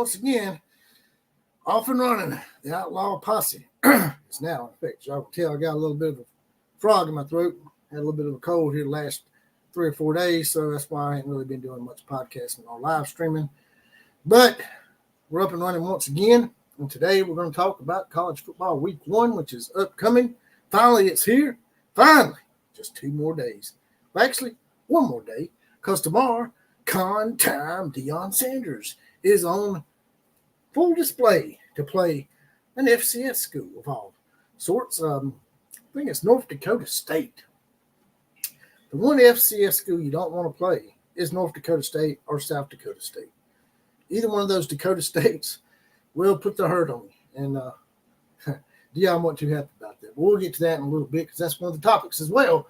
once again, off and running. The Outlaw Posse is now in effect. Y'all can tell I got a little bit of a frog in my throat. Had a little bit of a cold here the last 3 or 4 days, so that's why I ain't really been doing much podcasting or live streaming. But we're up and running once again, and today we're going to talk about college football week 1, which is upcoming. Finally, it's here. Finally, just 2 more days. Well, actually, 1 more day, because tomorrow, con time Deion Sanders is on full display to play an FCS school of all sorts. I think it's North Dakota State. The one FCS school you don't want to play is North Dakota State or South Dakota State. Either one of those Dakota States will put the hurt on you. And Deion wasn't too happy about that. We'll get to that in a little bit because that's one of the topics as well.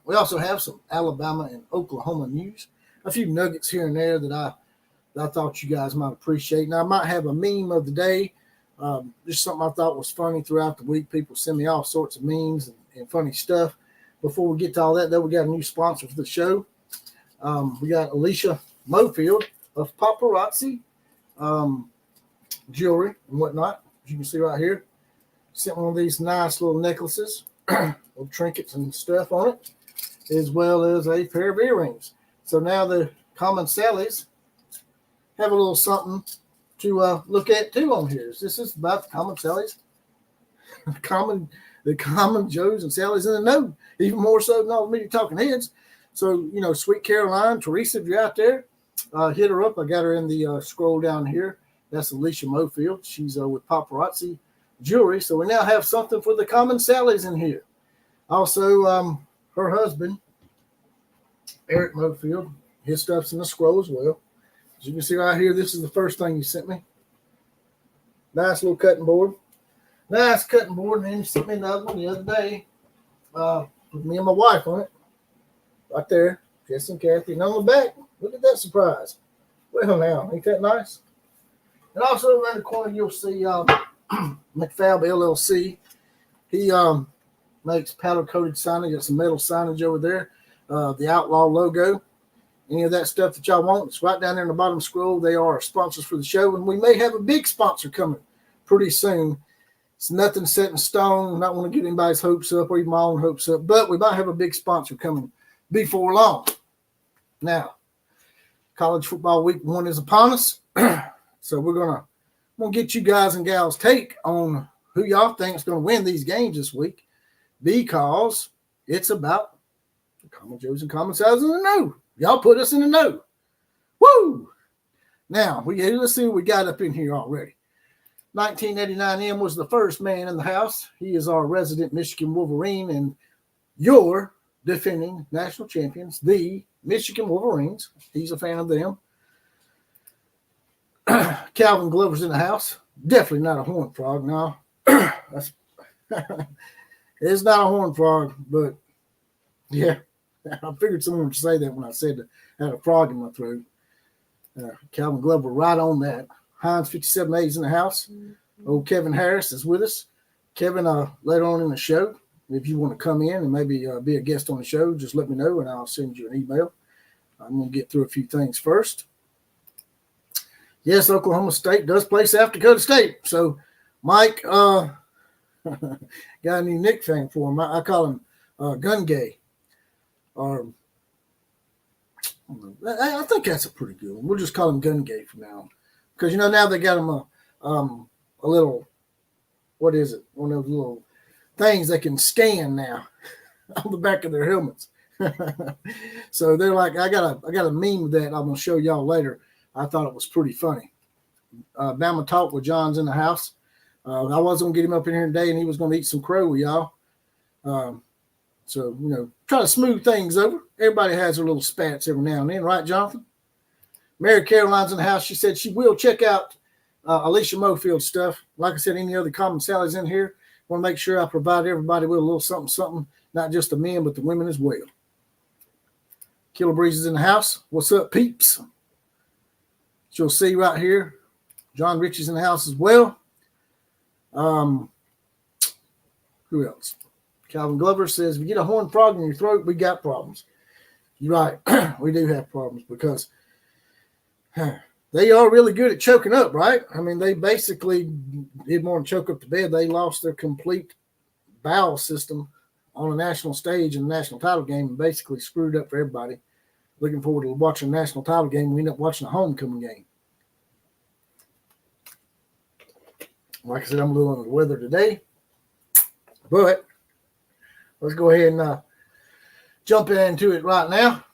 We also have some Alabama and Oklahoma news, a few nuggets here and there that I thought you guys might appreciate. Now, I might have a meme of the day, just something I thought was funny throughout the week. People send me all sorts of memes and funny stuff. Before we get to all that, though, we got a new sponsor for the show. We got Alicia Mofield of Paparazzi Jewelry and whatnot. As you can see right here, sent one of these nice little necklaces, little trinkets and stuff on it, as well as a pair of earrings. So now the Common Sallies have a little something to look at too on here. This is about the Common Sallies, the common Joes and Sallies in the know, even more so than all the media talking heads. So, Sweet Caroline, Teresa, if you're out there, hit her up. I got her in the scroll down here. That's Alicia Mofield. She's with Paparazzi Jewelry. So we now have something for the Common Sallies in here. Also, her husband, Eric Mofield, his stuff's in the scroll as well. As you can see right here, this is the first thing you sent me. Nice little cutting board. Nice cutting board. And then you sent me another one the other day with me and my wife on it. Right there. Jess and Kathy. And on the back, look at that surprise. Well, now, ain't that nice? And also around the corner, you'll see McFab LLC. He makes powder-coated signage. Got some metal signage over there. The Outlaw logo. Any of that stuff that y'all want, it's right down there in the bottom scroll. They are sponsors for the show, and we may have a big sponsor coming pretty soon. It's nothing set in stone. I don't want to get anybody's hopes up or even my own hopes up, but we might have a big sponsor coming before long. Now, college football week 1 is upon us, so we're gonna get you guys and gals' take on who y'all think is going to win these games this week, because it's about the Common Joes and Common Sallies in the know. Y'all put us in the know. Woo! Now, let's see what we got up in here already. 1989M was the first man in the house. He is our resident Michigan Wolverine and your defending national champions, the Michigan Wolverines. He's a fan of them. Calvin Glover's in the house. Definitely not a horned frog. No. It's not a horned frog, but yeah. I figured someone would say that when I said I had a frog in my throat. Calvin Glover right on that. Heinz 57A is in the house. Old Kevin Harris is with us. Kevin, later on in the show, if you want to come in and maybe be a guest on the show, just let me know and I'll send you an email. I'm going to get through a few things first. Yes, Oklahoma State does play South Dakota State. So Mike got a new nickname for him. I call him Gun Gay. Or I think that's a pretty good one. We'll just call him Gun Gay from now on. Because, now they got him a little, what is it? One of those little things they can scan now on the back of their helmets. So they're like, I got a meme of that I'm going to show y'all later. I thought it was pretty funny. Bama Talk with John's in the house. I was going to get him up in here today, and he was going to eat some crow with y'all. So, try to smooth things over. Everybody has their little spats every now and then, right, Jonathan? Mary Caroline's in the house. She said she will check out Alicia Mofield's stuff. Like I said, any other Common Sallies in here, want to make sure I provide everybody with a little something, not just the men, but the women as well. Killer Breeze is in the house. What's up, peeps? You'll see right here, John Ritchie's in the house as well. Who else? Calvin Glover says, if you get a horned frog in your throat, we got problems. You're right. We do have problems because they are really good at choking up, right? I mean, they basically did more than choke up the bed. They lost their complete bowel system on a national stage in the national title game and basically screwed up for everybody. Looking forward to watching a national title game. We end up watching a homecoming game. Like I said, I'm a little under the weather today, but let's go ahead and jump into it right now.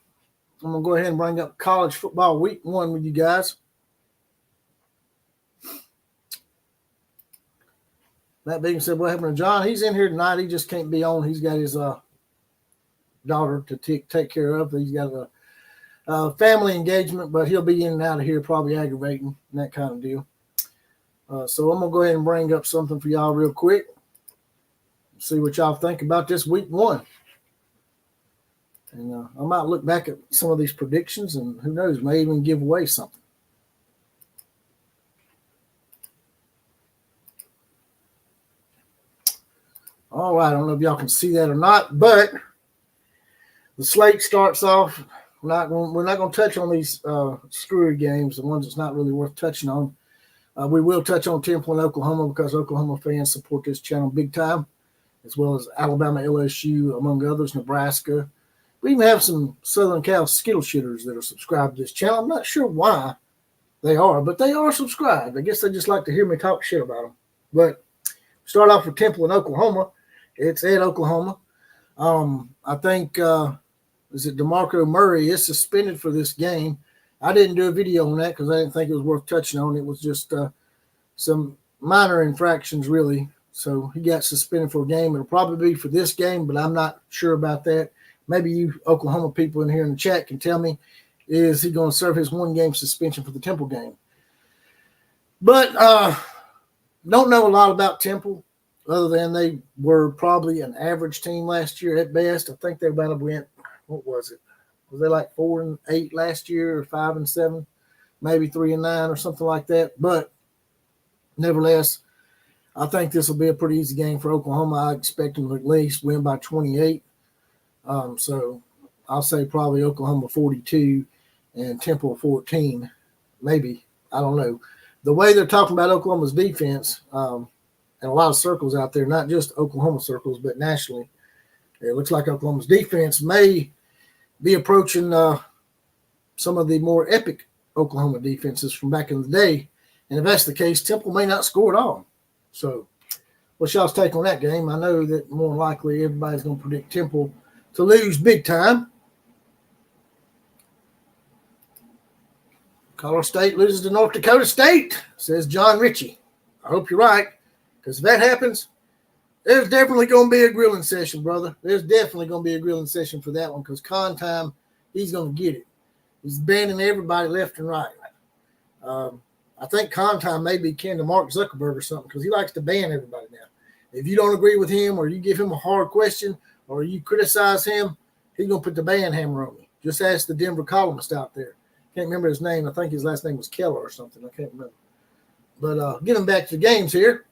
I'm going to go ahead and bring up college football week 1 with you guys. That being said, what happened to John? He's in here tonight. He just can't be on. He's got his daughter to take care of. He's got a family engagement, but he'll be in and out of here, probably aggravating and that kind of deal. So I'm going to go ahead and bring up something for y'all real quick. See what y'all think about this week 1. And I might look back at some of these predictions and who knows, may even give away something. All right, I don't know if y'all can see that or not, but the slate starts off. We're not going to touch on these screwy games, the ones that's not really worth touching on. We will touch on Temple and Oklahoma because Oklahoma fans support this channel big time, as well as Alabama, LSU, among others, Nebraska. We even have some Southern Cal Skittle shitters that are subscribed to this channel. I'm not sure why they are, but they are subscribed. I guess they just like to hear me talk shit about them. But start off with Temple and Oklahoma. It's at Oklahoma. I think, is it DeMarco Murray is suspended for this game. I didn't do a video on that because I didn't think it was worth touching on. It was just some minor infractions, really. So he got suspended for a game. It'll probably be for this game, but I'm not sure about that. Maybe you Oklahoma people in here in the chat can tell me, is he going to serve his 1-game suspension for the Temple game? But don't know a lot about Temple other than they were probably an average team last year at best. I think they about went, what was it? Was they like 4-8 last year or 5-7, maybe 3-9 or something like that? But nevertheless, I think this will be a pretty easy game for Oklahoma. I expect them to at least win by 28. So I'll say probably Oklahoma 42 and Temple 14, maybe. I don't know. The way they're talking about Oklahoma's defense, and a lot of circles out there, not just Oklahoma circles, but nationally, it looks like Oklahoma's defense may be approaching some of the more epic Oklahoma defenses from back in the day. And if that's the case, Temple may not score at all. So what's y'all's take on that game? I know that more than likely everybody's going to predict Temple to lose big time. Colorado State loses to North Dakota State, says John Ritchie. I hope you're right, because if that happens, there's definitely going to be a grilling session, brother. There's definitely going to be a grilling session for that one because Con Time, he's going to get it. He's banning everybody left and right. I think Con Time may be kin to Mark Zuckerberg or something because he likes to ban everybody now. If you don't agree with him or you give him a hard question or you criticize him, he's going to put the ban hammer on you. Just ask the Denver columnist out there. Can't remember his name. I think his last name was Keller or something. I can't remember. But getting back to the games here,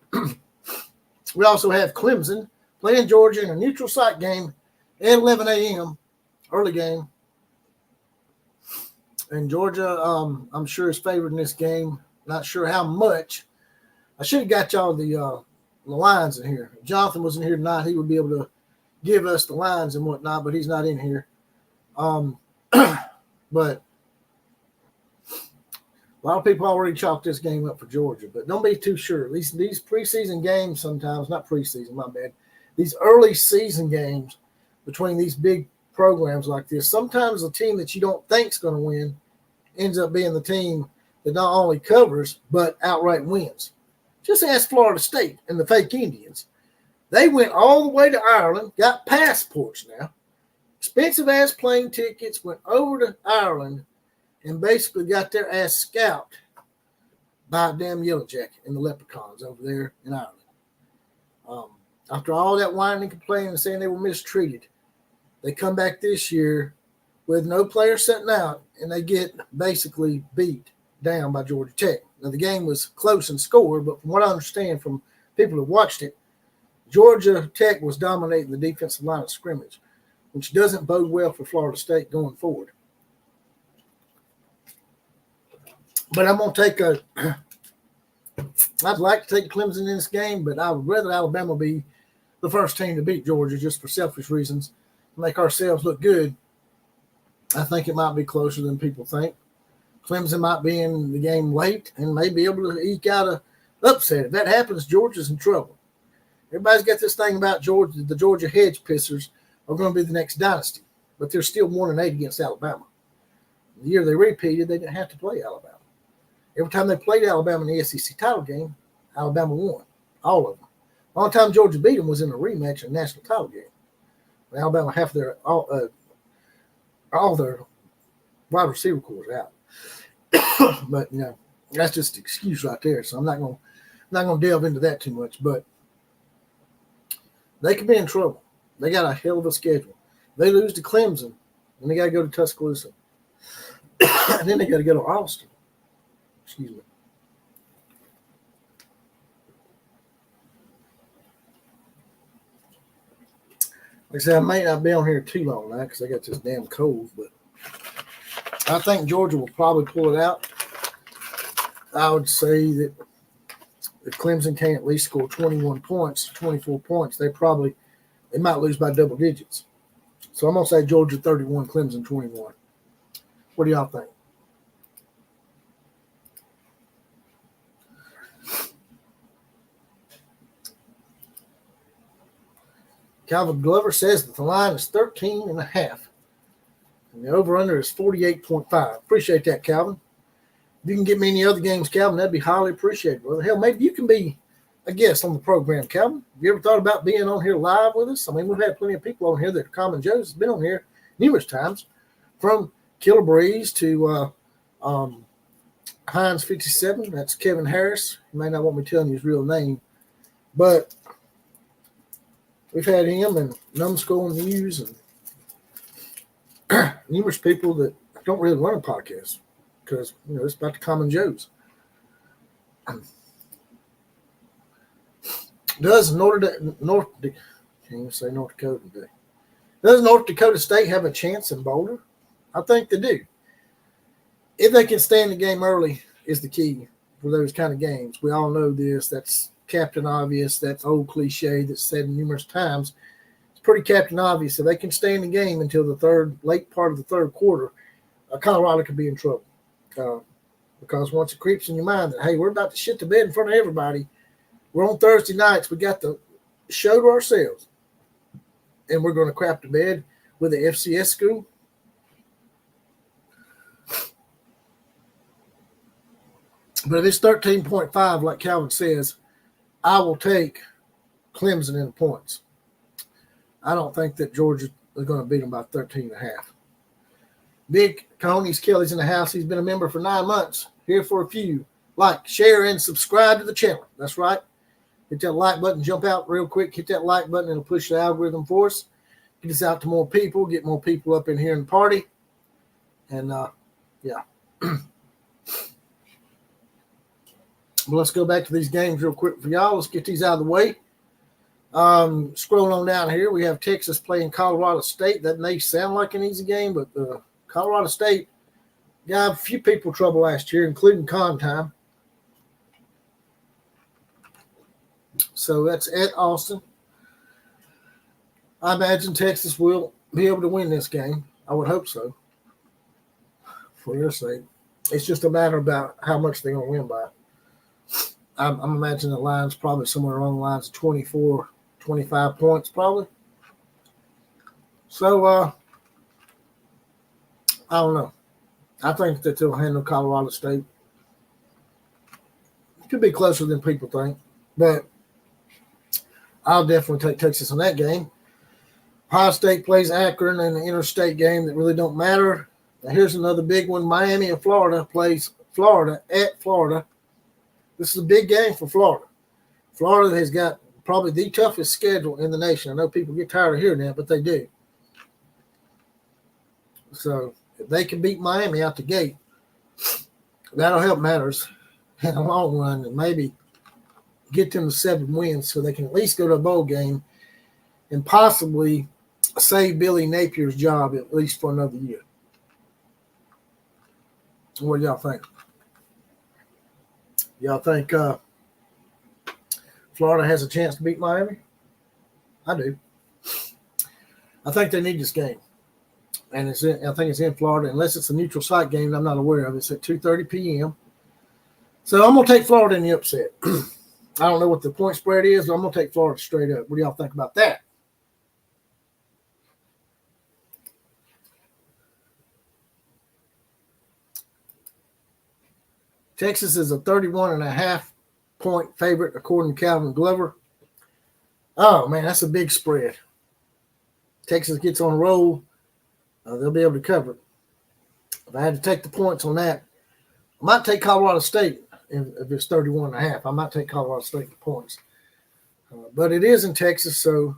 we also have Clemson playing Georgia in a neutral site game at 11 a.m., early game. And Georgia, I'm sure, is favored in this game. Not sure how much. I should have got y'all the lines in here. If Jonathan was in here tonight, he would be able to give us the lines and whatnot, but he's not in here. But a lot of people already chalked this game up for Georgia, but don't be too sure. At least these preseason games sometimes, not preseason, my bad, these early season games between these big programs like this, sometimes a team that you don't think is going to win ends up being the team that not only covers, but outright wins. Just ask Florida State and the fake Indians. They went all the way to Ireland, got passports now, expensive-ass plane tickets, went over to Ireland, and basically got their ass scalped by a damn Yellow Jacket and the Leprechauns over there in Ireland. After all that whining and complaining and saying they were mistreated, they come back this year with no players sitting out, and they get basically beat down by Georgia Tech. Now, the game was close in score, but from what I understand from people who watched it, Georgia Tech was dominating the defensive line of scrimmage, which doesn't bode well for Florida State going forward. But I'm going to take I'd like to take Clemson in this game, but I would rather Alabama be the first team to beat Georgia just for selfish reasons, make ourselves look good. I think it might be closer than people think. Clemson might be in the game late and may be able to eke out a upset. If that happens, Georgia's in trouble. Everybody's got this thing about Georgia. The Georgia hedge pissers are going to be the next dynasty, but they're still 1-8 against Alabama. The year they repeated, they didn't have to play Alabama. Every time they played Alabama in the SEC title game, Alabama won, all of them. The only time Georgia beat them was in a rematch in the national title game. When Alabama all their wide receiver cores out. But that's just an excuse right there. So I'm not gonna delve into that too much. But they could be in trouble. They got a hell of a schedule. They lose to Clemson, and they got to go to Tuscaloosa, and then they got to go to Austin. Excuse me. Like I said, I may not be on here too long now because I got this damn cold, but I think Georgia will probably pull it out. I would say that if Clemson can't at least score 21 points, 24 points, they might lose by double digits. So I'm going to say Georgia 31, Clemson 21. What do y'all think? Calvin Glover says that the line is 13.5. And the over-under is 48.5. Appreciate that, Calvin. If you can get me any other games, Calvin, that'd be highly appreciated. Well, hell, maybe you can be a guest on the program, Calvin. Have you ever thought about being on here live with us? I mean, we've had plenty of people on here that are Common Joe's has been on here numerous times, from Killer Breeze to Hines 57. That's Kevin Harris. You may not want me telling you his real name, but we've had him and Numbskull News and numerous people that don't really run a podcast because it's about the Common Joes. Does North Dakota today? Does North Dakota State have a chance in Boulder? I think they do. If they can stay in the game early is the key for those kind of games. We all know this. That's Captain Obvious. That's old cliche that's said numerous times. It's pretty Captain Obvious. If they can stay in the game until the late part of the third quarter, Colorado could be in trouble. Because once it creeps in your mind that, hey, we're about to shit the bed in front of everybody, we're on Thursday nights, we got the show to ourselves, and we're going to crap the bed with the FCS school. But if it's 13.5, like Calvin says, I will take Clemson in the points. I don't think that Georgia is going to beat them by 13.5. Big Coney's Kelly's in the house. He's been a member for 9 months. Here for a few. Like, share, and subscribe to the channel. That's right. Hit that like button. Jump out real quick. Hit that like button. It'll push the algorithm for us. Get us out to more people. Get more people up in here in the party. And, yeah. Well, let's go back to these games real quick for y'all. Let's get these out of the way. Scrolling on down here, we have Texas playing Colorado State. That may sound like an easy game, but Colorado State got a few people trouble last year, including Con Time. So that's at Austin. I imagine Texas will be able to win this game. I would hope so, for their sake. It's just a matter about how much they're going to win by. I'm imagining the line's probably somewhere along the lines of 24, 25 points probably. So, I don't know. I think that they'll handle Colorado State. It could be closer than people think, but I'll definitely take Texas in that game. Ohio State plays Akron in an interstate game that really don't matter. Now here's another big one. Miami of Florida plays Florida at Florida. This is a big game for Florida. Florida has got probably the toughest schedule in the nation. I know people get tired of hearing that, but they do. So if they can beat Miami out the gate, that'll help matters in the long run and maybe get them to 7 wins so they can at least go to a bowl game and possibly save Billy Napier's job at least for another year. What do y'all think? Y'all think Florida has a chance to beat Miami? I do. I think they need this game. And I think it's in Florida, unless it's a neutral site game that I'm not aware of. It's at 2:30 p.m. So I'm going to take Florida in the upset. I don't know what the point spread is, but I'm going to take Florida straight up. What do y'all think about that? Texas is a 31.5-point favorite, according to Calvin Glover. Oh, man, that's a big spread. Texas gets on a roll. They'll be able to cover it. If I had to take the points on that, I might take Colorado State if it's 31.5. I might take Colorado State the points. But it is in Texas, so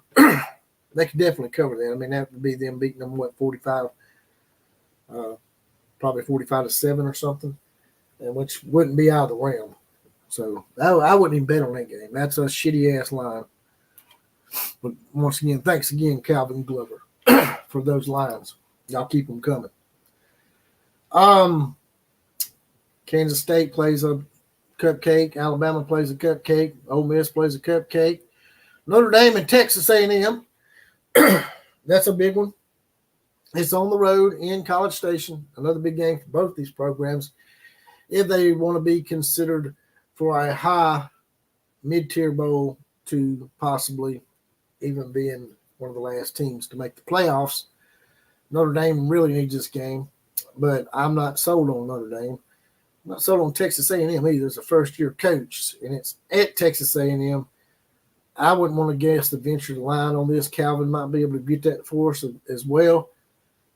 they could definitely cover that. I mean, that would be them beating them, 45, probably 45-7 or something, and which wouldn't be out of the realm. So I wouldn't even bet on that game. That's a shitty-ass line. But once again, thanks again, Calvin Glover, for those lines. Y'all keep them coming. Kansas State plays a cupcake. Alabama plays a cupcake. Ole Miss plays a cupcake. Notre Dame and Texas A&M. That's a big one. It's on the road in College Station. Another big game for both these programs if they want to be considered for a high mid-tier bowl to possibly even being one of the last teams to make the playoffs. Notre Dame really needs this game, but I'm not sold on Notre Dame. I'm not sold on Texas A&M either. It's a first-year coach, and it's at Texas A&M. I wouldn't want to guess the venture line on this. Calvin might be able to get that for us as well.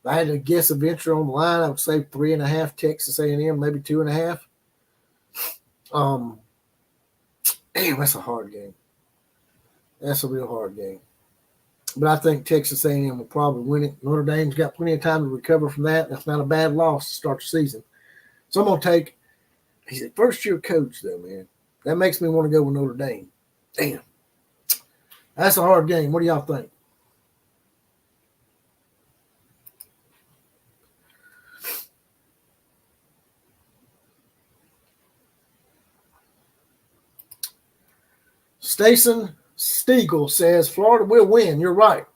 If I had to guess a venture on the line, I would say 3.5 Texas A&M, maybe 2.5. Damn, that's a hard game. That's a real hard game. But I think Texas A&M will probably win it. Notre Dame's got plenty of time to recover from that. That's not a bad loss to start the season. So I'm going to take – he's a first-year coach, though, man. That makes me want to go with Notre Dame. Damn. That's a hard game. What do y'all think? Stason Stiegel says Florida will win. You're right.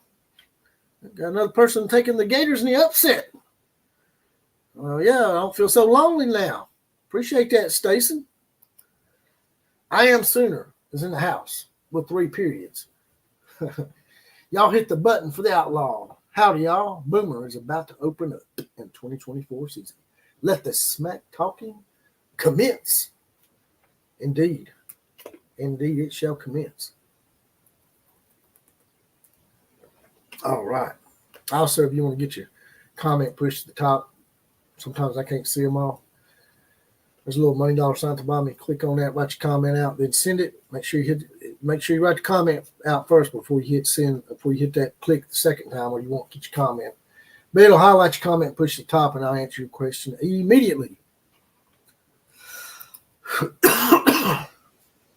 Got another person taking the Gators in the upset. Well, yeah, I don't feel so lonely now. Appreciate that, Stason. I Am Sooner is in the house with 3 periods. Y'all hit the button for the outlaw. Howdy, y'all. Boomer is about to open up in 2024 season. Let the smack talking commence. Indeed. Indeed, it shall commence. All right. Also, if you want to get your comment pushed to the top, sometimes I can't see them all. There's a little $money sign at the bottom. You click on that, write your comment out, then send it. Make sure you write the comment out first before you hit send. Before you hit that click the second time, or you won't get your comment. But it'll highlight your comment, push to the top, and I'll answer your question immediately.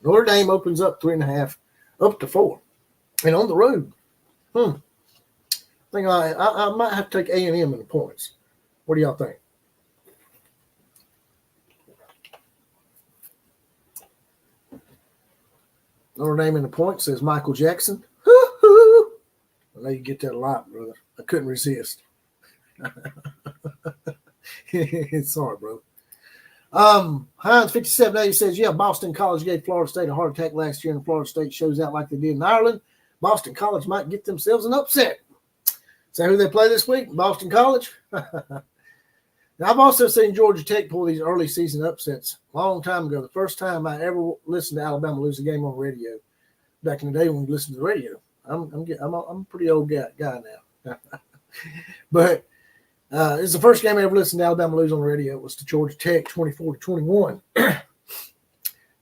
Notre Dame opens up 3.5, up to 4, and on the road. I think I might have to take A&M in the points. What do y'all think? Notre Dame in the points, says Michael Jackson. I know you get that a lot, brother. I couldn't resist. Sorry, bro. Hines 5780 says, yeah, Boston College gave Florida State a heart attack last year, and Florida State shows out like they did in Ireland. Boston College might get themselves an upset. Is that who they play this week? Boston College? Now, I've also seen Georgia Tech pull these early season upsets a long time ago. The first time I ever listened to Alabama lose a game on radio, back in the day when we listened to the radio. I'm a pretty old guy now. But it's the first game I ever listened to Alabama lose on the radio. It was to Georgia Tech, 24-21.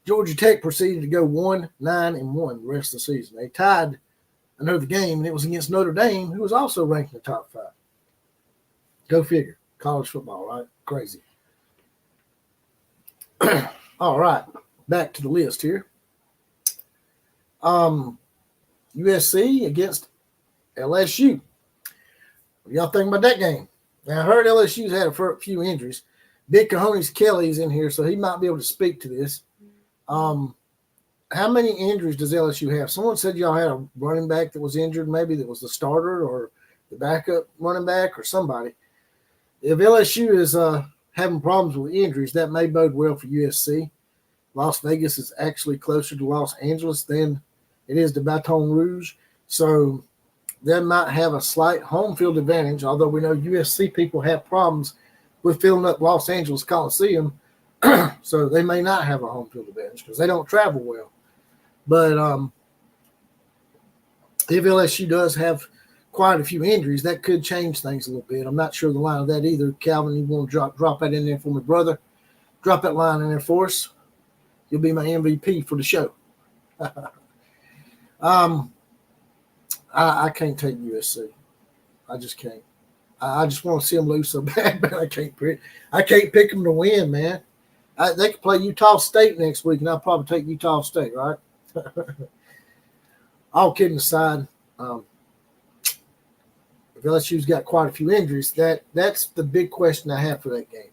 Georgia Tech proceeded to go 1-9-1 the rest of the season. They tied another game, and it was against Notre Dame, who was also ranked in the top 5. Go figure. College football, right? Crazy. All right. Back to the list here. USC against LSU. What y'all think about that game? Now, I heard LSU's had a few injuries. Big Cojones Kelly's in here, so he might be able to speak to this. How many injuries does LSU have? Someone said y'all had a running back that was injured, maybe that was the starter or the backup running back or somebody. If LSU is having problems with injuries, that may bode well for USC. Las Vegas is actually closer to Los Angeles than it is to Baton Rouge. So they might have a slight home field advantage, although we know USC people have problems with filling up Los Angeles Coliseum. So they may not have a home field advantage because they don't travel well. But if LSU does have quite a few injuries, that could change things a little bit. I'm not sure the line of that either. Calvin, you want to drop that in there for me, brother? Drop that line in there for us. You'll be my MVP for the show. I can't take USC. I just can't. I just want to see them lose so bad, but I can't pick them to win, man. They could play Utah State next week, and I'll probably take Utah State, right? All kidding aside, if LSU's got quite a few injuries, that's the big question I have for that game.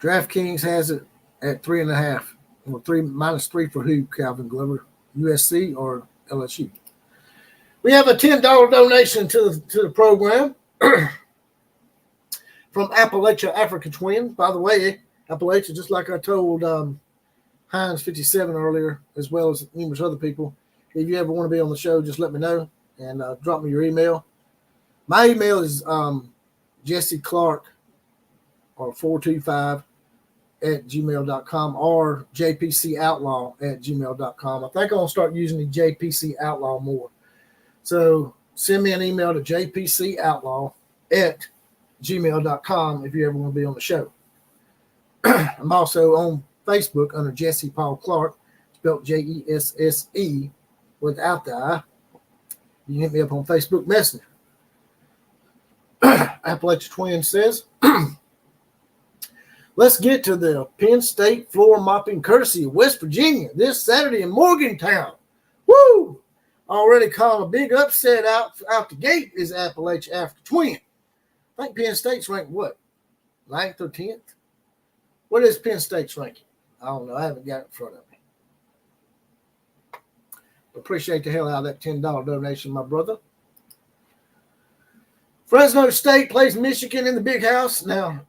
DraftKings has it at 3.5. Well, -3 for who, Calvin Glover? USC or LSU? We have a $10 donation to the program from Appalachia Africa Twin. By the way, Appalachia, just like I told Hines 57 earlier, as well as numerous other people, if you ever want to be on the show, just let me know and drop me your email. My email is Jesse Clark or 425@gmail.com or jpcoutlaw@gmail.com. I think I'm going to start using the JPC Outlaw more. So send me an email to jpcoutlaw@gmail.com if you ever want to be on the show. I'm also on Facebook under Jesse Paul Clark, spelled Jesse without the I. You can hit me up on Facebook Messenger. Appalachia Twin says, let's get to the Penn State floor mopping courtesy of West Virginia this Saturday in Morgantown. Woo! Already calling a big upset out the gate is Appalachia Africa Twin. I think Penn State's ranked what? 9th or 10th? What is Penn State's ranking? I don't know. I haven't got it in front of me. Appreciate the hell out of that $10 donation, my brother. Fresno State plays Michigan in the big house. Now,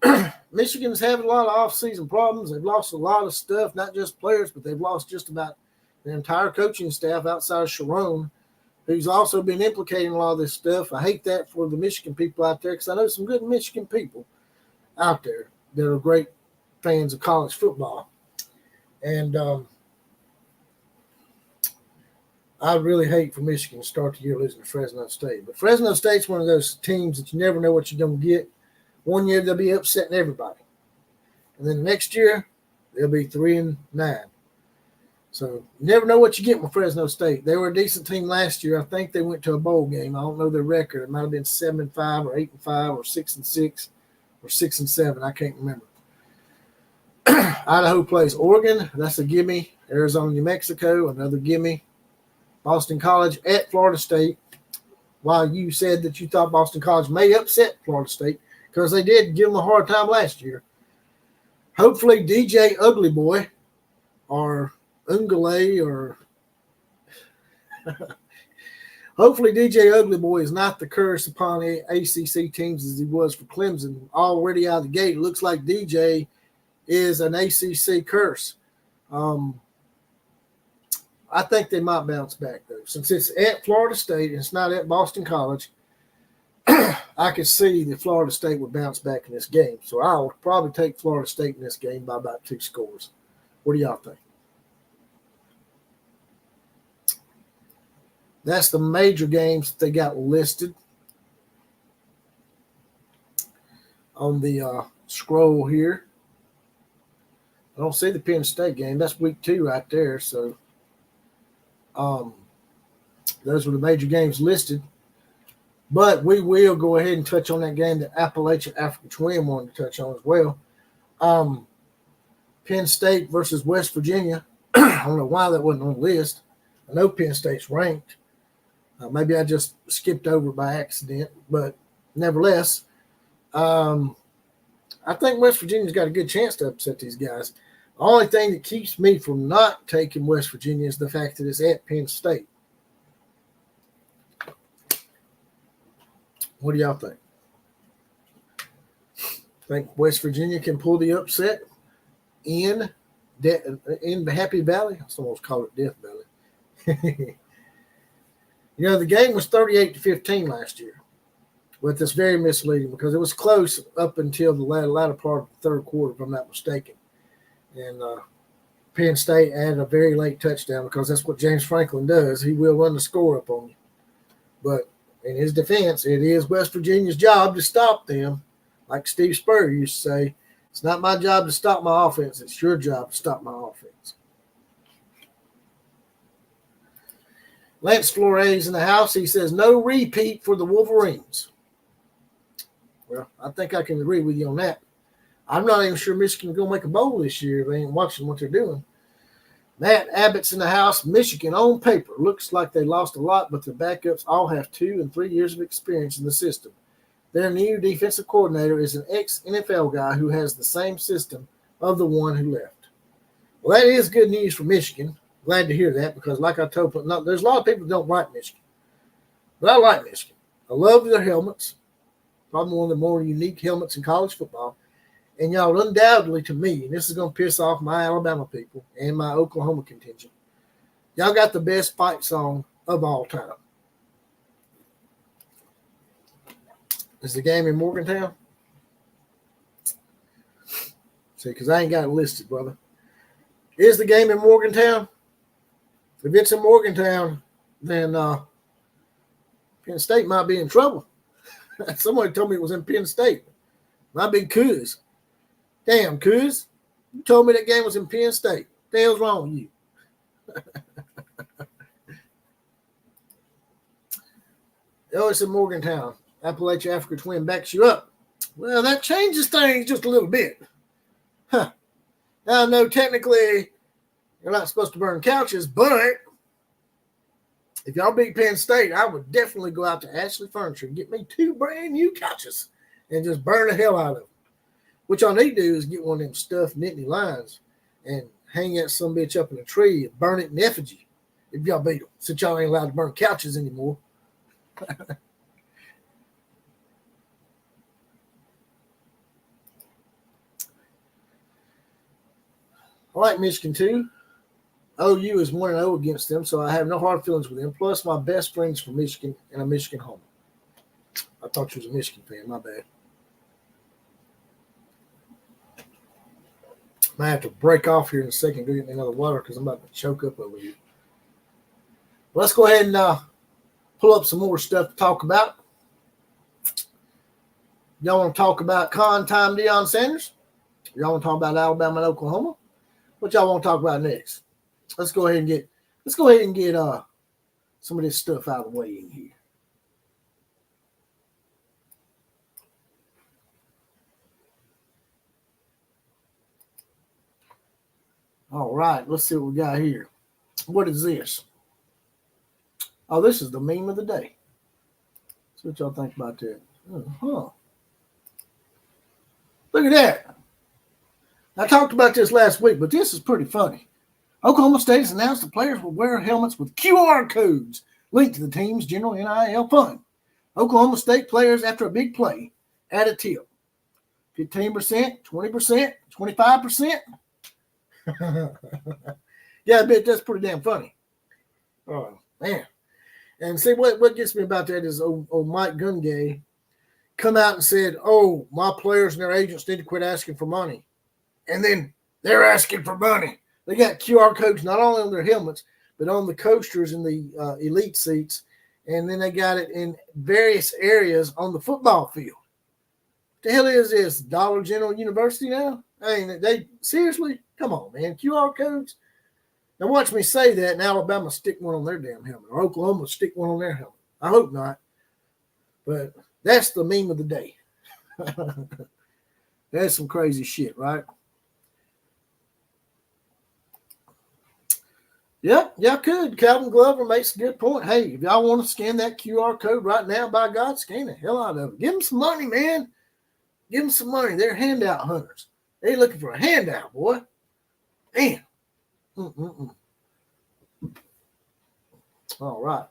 Michigan's having a lot of off-season problems. They've lost a lot of stuff, not just players, but they've lost just about the entire coaching staff outside of Sharon, who's also been implicated in a lot of this stuff. I hate that for the Michigan people out there because I know some good Michigan people out there that are great fans of college football. And I really hate for Michigan to start the year losing to Fresno State. But Fresno State's one of those teams that you never know what you're going to get. One year they'll be upsetting everybody. And then the next year, they'll be 3-9. So you never know what you get with Fresno State. They were a decent team last year. I think they went to a bowl game. I don't know their record. It might have been 7-5 or 8-5 or 6-6 or 6-7. I can't remember. Idaho plays Oregon. That's a gimme. Arizona, New Mexico, another gimme. Boston College at Florida State. While you said that you thought Boston College may upset Florida State because they did give them a hard time last year. Hopefully DJ Ugly Boy or Ungale or hopefully DJ Ugly Boy is not the curse upon the ACC teams as he was for Clemson. Already out of the gate, it looks like DJ is an ACC curse. I think they might bounce back, though. Since it's at Florida State and it's not at Boston College, I could see that Florida State would bounce back in this game. So I'll probably take Florida State in this game by about 2 scores. What do y'all think? That's the major games that they got listed on the scroll here. I don't see the Penn State game. That's week 2 right there. So those were the major games listed. But we will go ahead and touch on that game that Appalachia Africa Twin wanted to touch on as well. Penn State versus West Virginia. I don't know why that wasn't on the list. I know Penn State's ranked. Maybe I just skipped over by accident. But nevertheless, I think West Virginia's got a good chance to upset these guys. The only thing that keeps me from not taking West Virginia is the fact that it's at Penn State. What do y'all think? Think West Virginia can pull the upset in Happy Valley? I almost call it Death Valley. The game was 38-15 last year. But that's very misleading because it was close up until the latter part of the third quarter, if I'm not mistaken. And Penn State added a very late touchdown because that's what James Franklin does. He will run the score up on you. But in his defense, it is West Virginia's job to stop them. Like Steve Spurrier used to say, it's not my job to stop my offense. It's your job to stop my offense. Lance Flores in the house. He says, no repeat for the Wolverines. Well, I think I can agree with you on that. I'm not even sure Michigan's going to make a bowl this year if they ain't watching what they're doing. Matt Abbott's in the house. Michigan, on paper, looks like they lost a lot, but their backups all have 2 and 3 years of experience in the system. Their new defensive coordinator is an ex-NFL guy who has the same system of the one who left. Well, that is good news for Michigan. Glad to hear that because, like I told you, there's a lot of people who don't like Michigan. But I like Michigan. I love their helmets. Probably one of the more unique helmets in college football. And y'all, undoubtedly to me, and this is going to piss off my Alabama people and my Oklahoma contingent, y'all got the best fight song of all time. Is the game in Morgantown? See, because I ain't got it listed, brother. Is the game in Morgantown? If it's in Morgantown, then Penn State might be in trouble. Somebody told me it was in Penn State. Might be Coos. Damn, Coos. You told me that game was in Penn State. What the hell's wrong with you? Oh, it's in Morgantown. Appalachia Africa Twin backs you up. Well, that changes things just a little bit. Huh. Now, I know technically you're not supposed to burn couches, but if y'all beat Penn State, I would definitely go out to Ashley Furniture and get me 2 brand new couches and just burn the hell out of them. What y'all need to do is get one of them stuffed Nittany Lions and hang that some bitch up in a tree and burn it in effigy if y'all beat them, since y'all ain't allowed to burn couches anymore. I like Michigan too. OU is 1-0 against them, so I have no hard feelings with them. Plus, my best friend's from Michigan and a Michigan homer. I thought you was a Michigan fan. My bad. I might have to break off here in a second, go get me another water because I'm about to choke up over here. Let's go ahead and pull up some more stuff to talk about. Y'all want to talk about con time Deion Sanders? Y'all want to talk about Alabama and Oklahoma? What y'all want to talk about next? Let's go ahead and get some of this stuff out of the way in here. All right, let's see what we got here. What is this? Oh, this is the meme of the day. See what y'all think about that. Huh. Look at that. I talked about this last week, but this is pretty funny. Oklahoma State has announced the players will wear helmets with QR codes linked to the team's general NIL fund. Oklahoma State players, after a big play, add a tip. 15%, 20%, 25%. Yeah, I bet that's pretty damn funny. Oh, man. And see, what gets me about that is old Mike Gungay come out and said, oh, my players and their agents need to quit asking for money. And then they're asking for money. They got QR codes not only on their helmets, but on the coasters in the elite seats. And then they got it in various areas on the football field. What the hell is this? Dollar General University now? I mean, they seriously? Come on, man. QR codes? Now watch me say that and Alabama stick one on their damn helmet. Or Oklahoma stick one on their helmet. I hope not. But that's the meme of the day. That's some crazy shit, right? Yep, y'all could. Calvin Glover makes a good point. Hey, if y'all want to scan that QR code right now, by God, scan the hell out of it. Give them some money, man. Give them some money. They're handout hunters. They looking for a handout, boy. Damn. All right.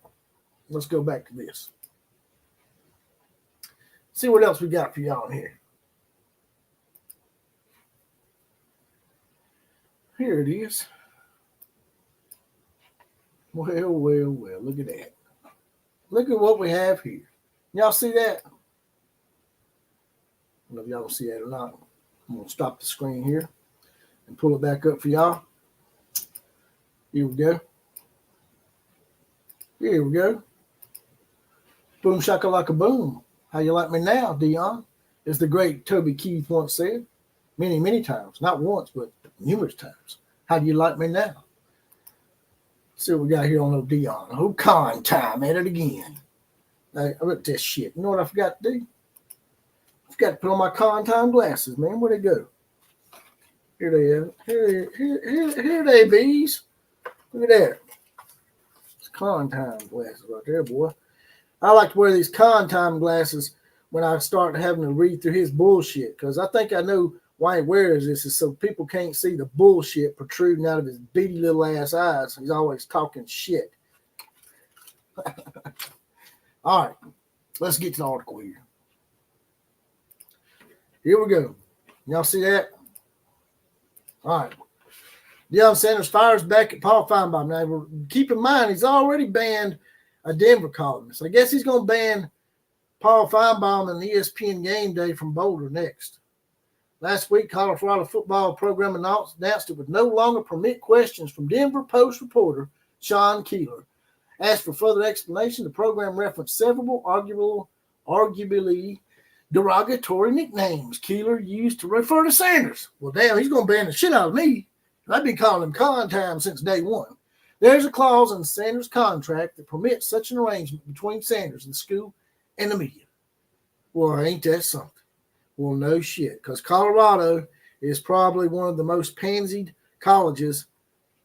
Let's go back to this. See what else we got for y'all in here. Here it is. Well. Look at that. Look at what we have here. Y'all see that? I don't know if y'all can see that or not. I'm going to stop the screen here and pull it back up for y'all. Here we go. Here we go. Boom shakalaka boom. How you like me now, Dion? As the great Toby Keith once said, many times. Not once, but numerous times. How do you like me now? See what we got here on old Dion. Oh, con time at it again. Hey, look at this shit. You know what I forgot to do? I forgot to put on my con time glasses, man. Where'd they go? Here they are. Here they bees. Look at that. It's con time glasses right there, boy. I like to wear these con time glasses when I start having to read through his bullshit, because I think I know why he wears this is so people can't see the bullshit protruding out of his beady little ass eyes. He's always talking shit. All right, let's get to the article here. Here we go. Y'all see that? All right. Deion Sanders fires back at Paul Feinbaum. Now, keep in mind, he's already banned a Denver columnist. I guess he's going to ban Paul Feinbaum and ESPN Game Day from Boulder next. Last week, Colorado football program announced it would no longer permit questions from Denver Post reporter Sean Keeler. Asked for further explanation, the program referenced several arguably derogatory nicknames Keeler used to refer to Sanders. Well, damn, he's going to ban the shit out of me. I've been calling him con time since day one. There's a clause in Sanders' contract that permits such an arrangement between Sanders and the school and the media. Well, ain't that something? Well, no shit, because Colorado is probably one of the most pansied colleges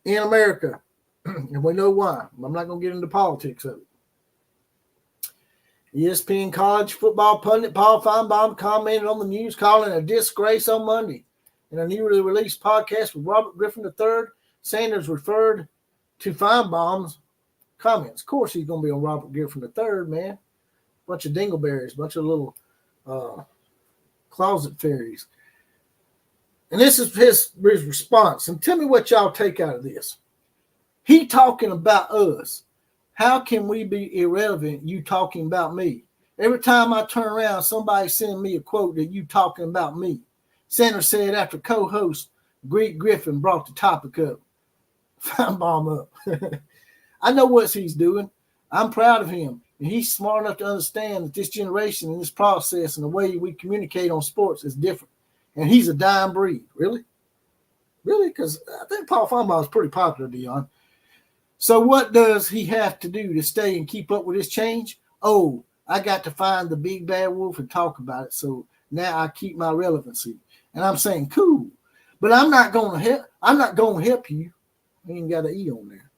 in America, and we know why. I'm not going to get into politics of it. ESPN college football pundit Paul Feinbaum commented on the news, calling it a disgrace on Monday. In a newly released podcast with Robert Griffin III, Sanders referred to Feinbaum's comments. Of course, he's going to be on Robert Griffin III, man. Bunch of dingleberries, bunch of little closet fairies. And this is his response. And tell me what y'all take out of this. He talking about us. How can we be irrelevant, you talking about me? Every time I turn around, somebody sending me a quote that you talking about me. Sanders said after co-host Greg Griffin brought the topic up. Feinbaum up. I know what he's doing. I'm proud of him. And he's smart enough to understand that this generation and this process and the way we communicate on sports is different. And he's a dying breed. Really? Really? Because I think Paul Feinbaum is pretty popular, Dion. So what does he have to do to stay and keep up with this change? Oh, I got to find the big bad wolf and talk about it. So now I keep my relevancy. And I'm saying, cool. But I'm not going to help you. I ain't got an E on there.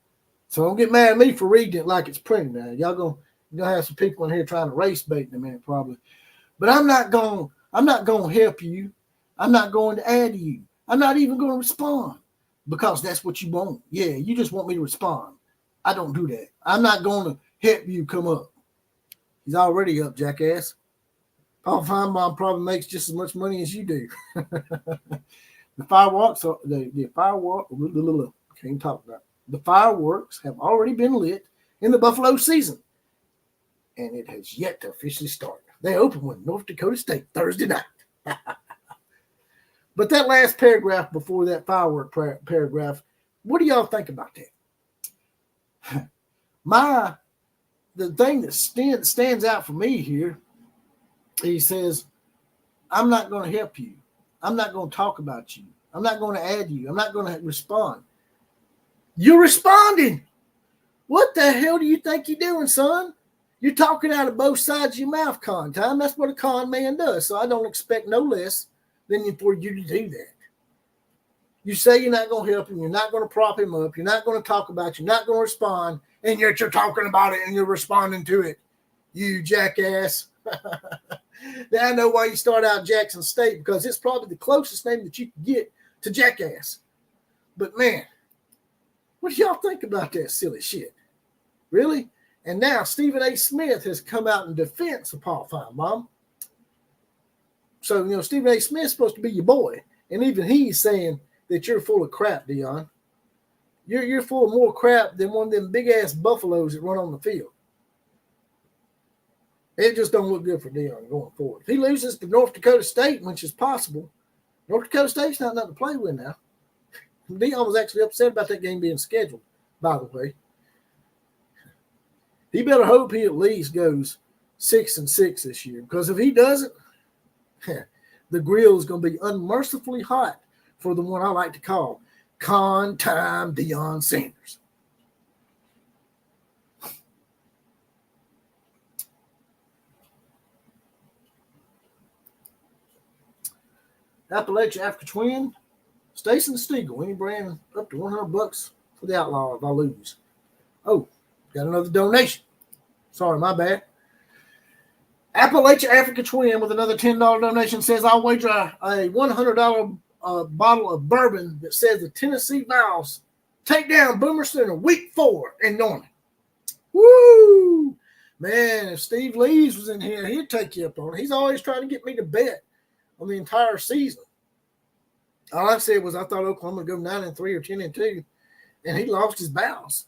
So don't get mad at me for reading it like it's printed now. Y'all gonna have some people in here trying to race bait in a minute, probably. But I'm not going to help you. I'm not going to add to you. I'm not even going to respond because that's what you want. Yeah, you just want me to respond. I don't do that. I'm not going to help you come up. He's already up, jackass. Paul Feinbaum probably makes just as much money as you do. The fireworks can't talk about it. The fireworks have already been lit in the Buffalo season, and it has yet to officially start. They open with North Dakota State Thursday night. But that last paragraph before that firework paragraph, what do y'all think about that? The thing that stands out for me here, he says, I'm not going to help you. I'm not going to talk about you. I'm not going to add you. I'm not going to respond. You're responding. What the hell do you think you're doing, son? You're talking out of both sides of your mouth, con time. That's what a con man does. So I don't expect no less than for you to do that. You say you're not going to help him. You're not going to prop him up. You're not going to talk about it. You're not going to respond. And yet you're talking about it and you're responding to it. You jackass. Now I know why you start out Jackson State, because it's probably the closest name that you can get to Jackass. But man, what do y'all think about that silly shit? Really? And now Stephen A. Smith has come out in defense of Paul Finebaum. So, Stephen A. Smith's supposed to be your boy. And even he's saying that you're full of crap, Deion. You're full of more crap than one of them big-ass buffaloes that run on the field. It just don't look good for Deion going forward. If he loses to North Dakota State, which is possible, North Dakota State's not nothing to play with now. Deion was actually upset about that game being scheduled, by the way. He better hope he at least goes 6-6 this year, because if he doesn't, the grill is going to be unmercifully hot for the one I like to call Con Time Deion Sanders. Appalachia Africa Twin, Stason Stiegel, any brand up to $100 for the Outlaw if I lose. Oh, got another donation. Sorry, my bad. Appalachia Africa Twin with another $10 donation says, I'll wager a $100 bottle of bourbon that says the Tennessee Vows take down Boomer Center week 4 in Norman. Woo! Man, if Steve Lees was in here, he'd take you up on it. He's always trying to get me to bet on the entire season. All I said was I thought Oklahoma would go 9-3 or 10-2, and he lost his bowels.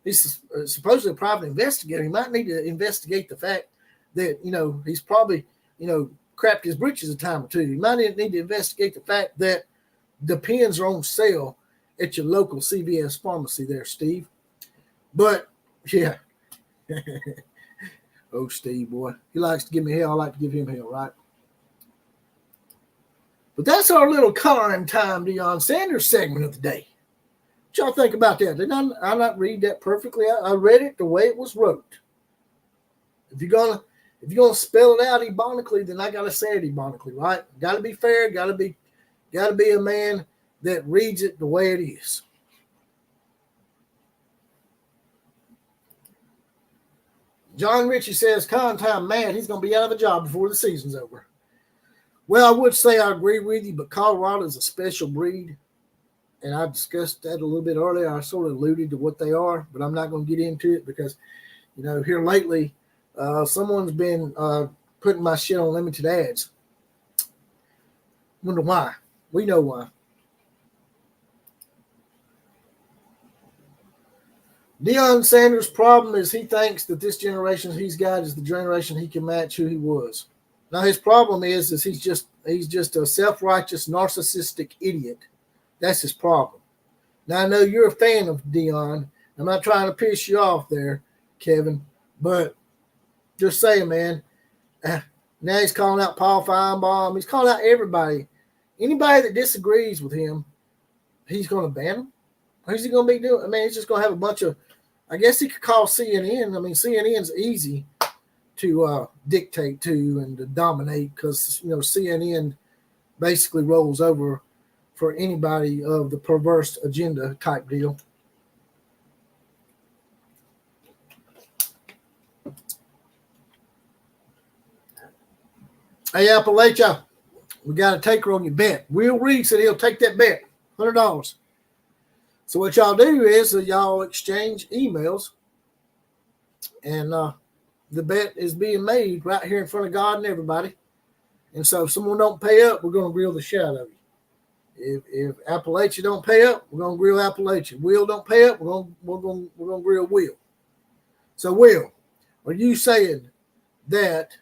He's supposedly a private investigator. He might need to investigate the fact that, he's probably, crapped his britches a time or two. He might need to investigate the fact that the pens are on sale at your local CVS pharmacy there, Steve. But, yeah. Oh, Steve, boy. He likes to give me hell. I like to give him hell, right? But that's our little Con Time Deion Sanders segment of the day. What y'all think about that? Did I not read that perfectly? I read it the way it was wrote. If you're gonna spell it out ebonically, then I gotta say it ebonically, right? Gotta be fair. Gotta be a man that reads it the way it is. John Ritchie says, Con Time mad. He's gonna be out of a job before the season's over. Well, I would say I agree with you, but Colorado is a special breed, and I discussed that a little bit earlier. I sort of alluded to what they are, but I'm not going to get into it because, here lately, someone's been putting my shit on limited ads. Wonder why. We know why. Deion Sanders' problem is he thinks that this generation he's got is the generation he can match who he was. Now his problem is he's just a self-righteous, narcissistic idiot. That's his problem. Now I know you're a fan of Deion. I'm not trying to piss you off there, Kevin, but just saying, man. Now he's calling out Paul Finebaum. He's calling out everybody. Anybody that disagrees with him, he's going to ban them. Who's he going to be doing? I mean, he's just going to have a bunch of. I guess he could call CNN. I mean, CNN's easy to dictate to and to dominate because, CNN basically rolls over for anybody of the perverse agenda type deal. Hey, Appalachia, we got a taker on your bet. Will Reed said he'll take that bet, $100. So what y'all do is y'all exchange emails, and the bet is being made right here in front of God and everybody. And so if someone don't pay up, we're going to grill the shit out of you. If Appalachia don't pay up, we're going to grill Appalachia. Will don't pay up, we're going to grill Will. So Will, are you saying that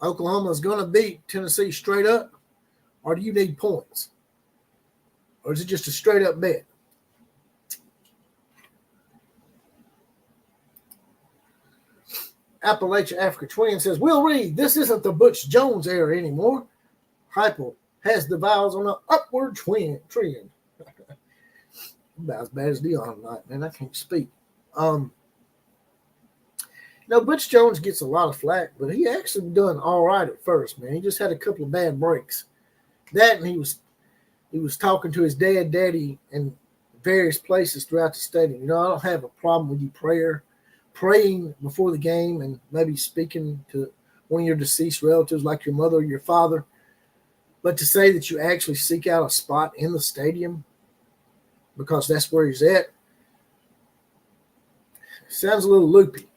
Oklahoma is going to beat Tennessee straight up, or do you need points? Or is it just a straight up bet? Appalachia Africa Twin says, Will Reed, this isn't the Butch Jones era anymore. Hypo has the Vows on an upward trend. About as bad as Deion tonight, man. I can't speak. Butch Jones gets a lot of flack, but he actually done all right at first, man. He just had a couple of bad breaks. That, and he was talking to his daddy in various places throughout the stadium. I don't have a problem with you praying before the game and maybe speaking to one of your deceased relatives like your mother or your father, but to say that you actually seek out a spot in the stadium because that's where he's at, sounds a little loopy.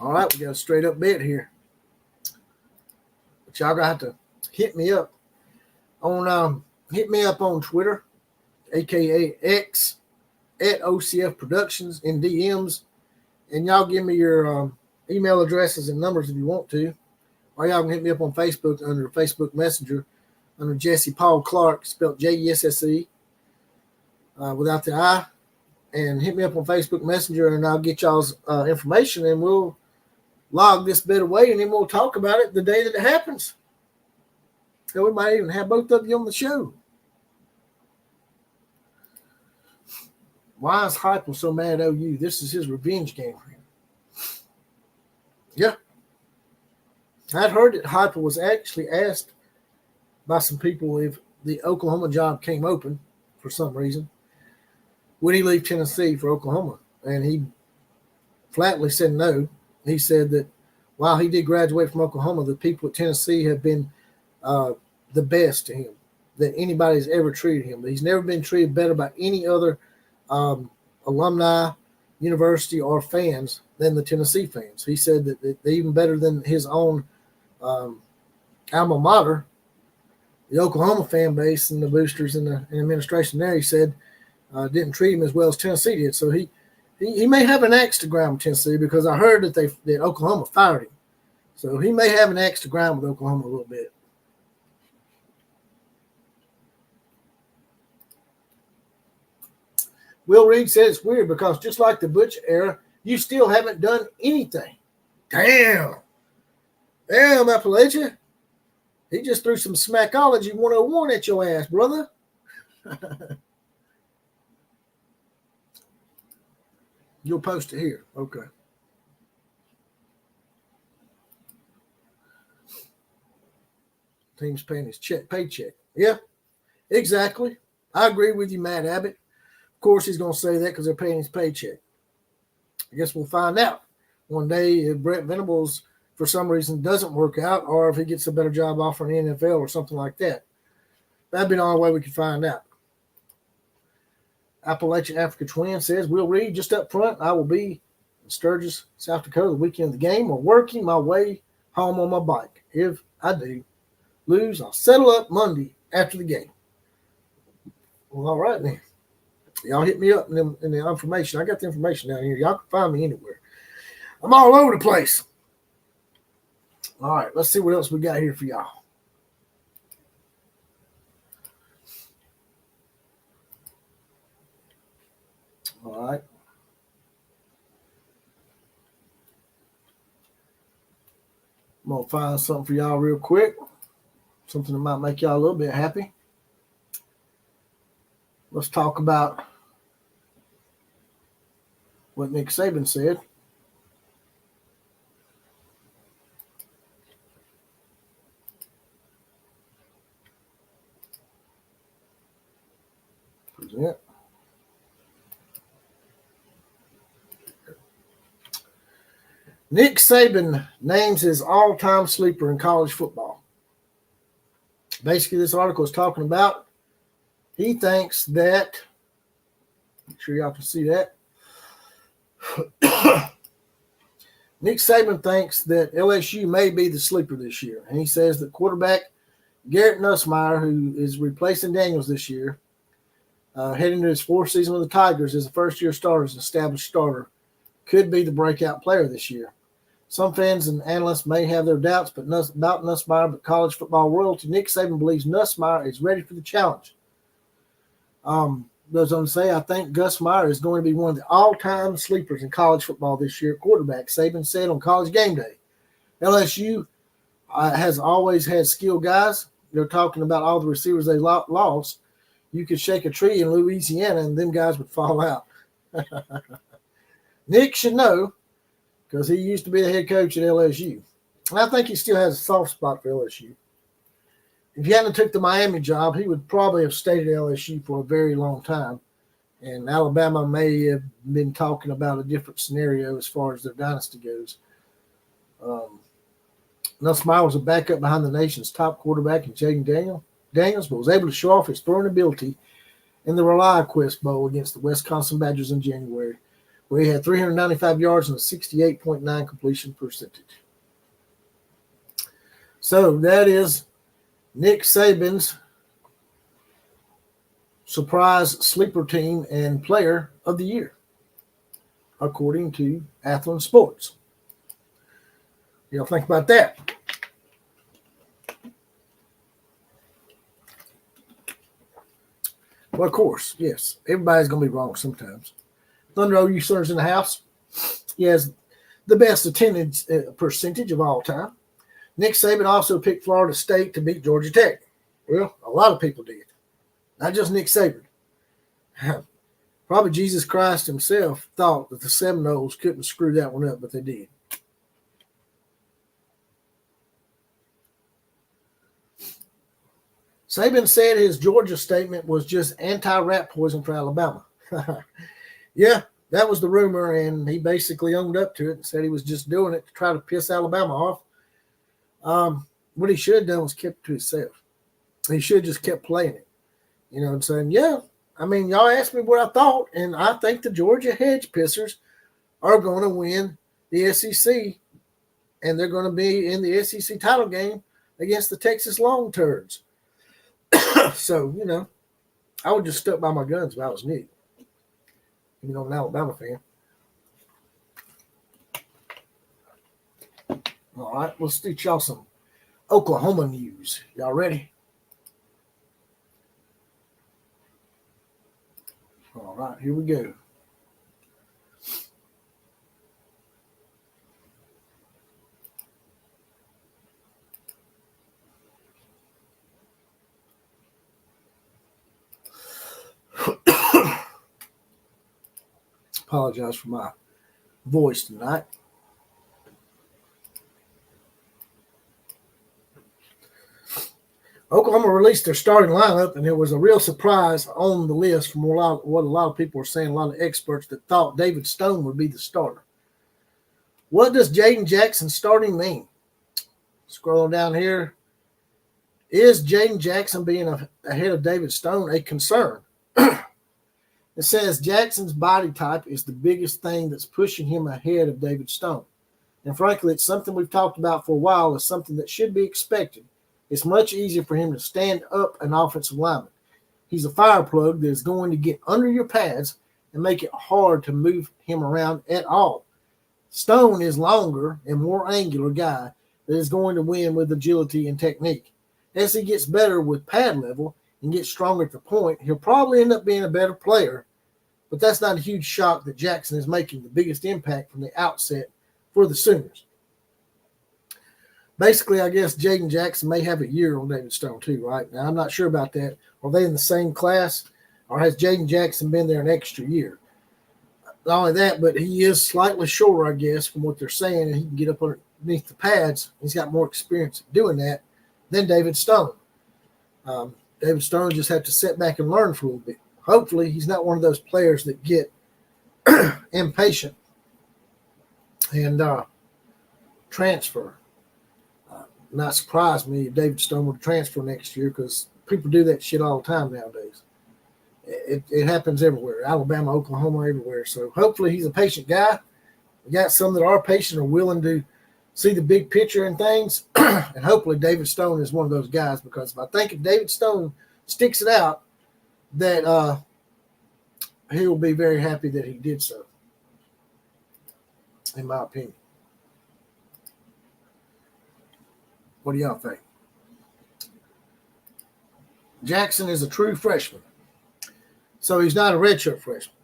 All right, we got a straight up bet here. But y'all got to hit me up on Twitter, aka X, at OCF Productions in DMs, and y'all give me your email addresses and numbers if you want to, or y'all can hit me up on Facebook under Facebook Messenger under Jesse Paul Clark, spelled Jesse without the I, and hit me up on Facebook Messenger, and I'll get y'all's information, and we'll log this bit away, and then we'll talk about it the day that it happens. So we might even have both of you on the show. Why is Heupel so mad at OU? This is his revenge game for him. Yeah. I'd heard that Heupel was actually asked by some people if the Oklahoma job came open for some reason, would he leave Tennessee for Oklahoma? And he flatly said no. He said that while he did graduate from Oklahoma, the people at Tennessee have been the best to him that anybody's ever treated him. He's never been treated better by any other alumni, university, or fans than the Tennessee fans. He said that they're even better than his own alma mater, the Oklahoma fan base and the boosters and the administration there. He said didn't treat him as well as Tennessee did. So he may have an axe to grind with Tennessee because I heard that Oklahoma fired him. So he may have an axe to grind with Oklahoma a little bit. Will Reed says it's weird because just like the Butch era, you still haven't done anything. Damn, Appalachia. He just threw some Smackology 101 at your ass, brother. You'll post it here. Okay. Team's paying his paycheck. Yeah, exactly. I agree with you, Matt Abbott. Of course, he's going to say that because they're paying his paycheck. I guess we'll find out one day if Brett Venables, for some reason, doesn't work out or if he gets a better job offer in the NFL or something like that. That'd be the only way we could find out. Appalachian Africa Twin says, Will Reed, just up front, I will be in Sturgis, South Dakota the weekend of the game or working my way home on my bike. If I do lose, I'll settle up Monday after the game. Well, all right then. Y'all hit me up in the information. I got the information down here. Y'all can find me anywhere. I'm all over the place. All right, let's see what else we got here for y'all. All right. I'm going to find something for y'all real quick. Something that might make y'all a little bit happy. Let's talk about what Nick Saban said. Present. Nick Saban names his all-time sleeper in college football. Basically, this article is talking about he thinks that, make sure y'all can see that. Nick Saban thinks that LSU may be the sleeper this year. And he says that quarterback Garrett Nussmeier, who is replacing Daniels this year, heading into his fourth season with the Tigers as a first-year starter, as an established starter, could be the breakout player this year. Some fans and analysts may have their doubts about Nussmeier, but college football royalty Nick Saban believes Nussmeier is ready for the challenge. Goes on to say, I think Gus Meyer is going to be one of the all-time sleepers in college football this year. Quarterback Saban said on College Game Day, LSU has always had skilled guys. They're talking about all the receivers they lost. You could shake a tree in Louisiana and them guys would fall out. Nick should know because he used to be the head coach at LSU. And I think he still has a soft spot for LSU. if he hadn't took the Miami job, he would probably have stayed at LSU for a very long time. And Alabama may have been talking about a different scenario as far as their dynasty goes. Nussmeier was a backup behind the nation's top quarterback in Jaden Daniels, but was able to show off his throwing ability in the ReliaQuest Bowl against the Wisconsin Badgers in January, where he had 395 yards and a 68.9 completion percentage. So that is Nick Saban's surprise sleeper team and player of the year, according to Athlon Sports. Y'all think about that? Well, of course, yes. Everybody's going to be wrong sometimes. Thunder OU Sooners in the house. He has the best attendance percentage of all time. Nick Saban also picked Florida State to beat Georgia Tech. Well, a lot of people did. Not just Nick Saban. Probably Jesus Christ himself thought that the Seminoles couldn't screw that one up, but they did. Saban said his Georgia statement was just anti-rat poison for Alabama. Yeah, that was the rumor, and he basically owned up to it and said he was just doing it to try to piss Alabama off. What he should have done was kept it to himself. He should have just kept playing it. You know, and saying, yeah, I mean, y'all asked me what I thought, and I think the Georgia Hedge Pissers are going to win the SEC, and they're going to be in the SEC title game against the Texas Long Turds. So, you know, I would just stuck by my guns if I was Nick. You know, I'm an Alabama fan. All right, let's teach y'all some Oklahoma news. Y'all ready? All right, here we go. Apologize for my voice tonight. Oklahoma released their starting lineup, and it was a real surprise on the list from what a lot of people were saying, a lot of experts that thought David Stone would be the starter. What does Jaden Jackson starting mean? Scrolling down here. Is Jaden Jackson being ahead of David Stone a concern? It says Jackson's body type is the biggest thing that's pushing him ahead of David Stone. And frankly, it's something we've talked about for a while. It's something that should be expected. It's much easier for him to stand up an offensive lineman. He's a fire plug that is going to get under your pads and make it hard to move him around at all. Stone is longer and more angular guy that is going to win with agility and technique. As he gets better with pad level and gets stronger at the point, he'll probably end up being a better player. But that's not a huge shock that Jackson is making the biggest impact from the outset for the Sooners. Basically, I guess Jaden Jackson may have a year on David Stone too, right? Now, I'm not sure about that. Are they in the same class, or has Jaden Jackson been there an extra year? Not only that, but he is slightly shorter, I guess, from what they're saying, and he can get up underneath the pads. He's got more experience doing that than David Stone. David Stone just had to sit back and learn for a little bit. Hopefully, he's not one of those players that get impatient and transfer. Not surprise me if David Stone would transfer next year, because people do that shit all the time nowadays. It happens everywhere. Alabama, Oklahoma, everywhere. So hopefully he's a patient guy. We got some that are patient or willing to see the big picture and things. And hopefully David Stone is one of those guys, because I think if David Stone sticks it out, that he will be very happy that he did so, in my opinion. What do y'all think? Jackson is a true freshman, so he's not a redshirt freshman.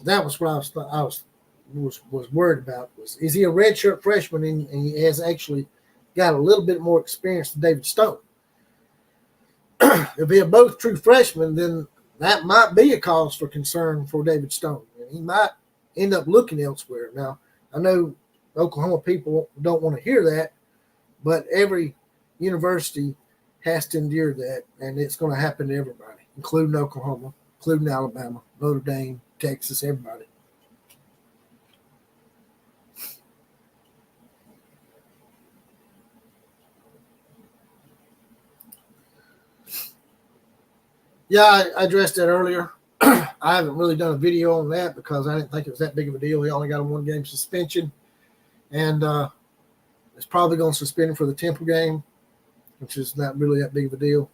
That was what I was worried about. Is he a redshirt freshman and he has actually got a little bit more experience than David Stone? If they're both true freshmen, then that might be a cause for concern for David Stone. He might end up looking elsewhere. Now, I know Oklahoma people don't want to hear that, but every university has to endure that, and it's going to happen to everybody, including Oklahoma, including Alabama, Notre Dame, Texas, everybody. Yeah, I addressed that earlier. I haven't really done a video on that because I didn't think it was that big of a deal. He only got a 1-game suspension, and it's probably going to suspend him for the Temple game, which is not really that big of a deal.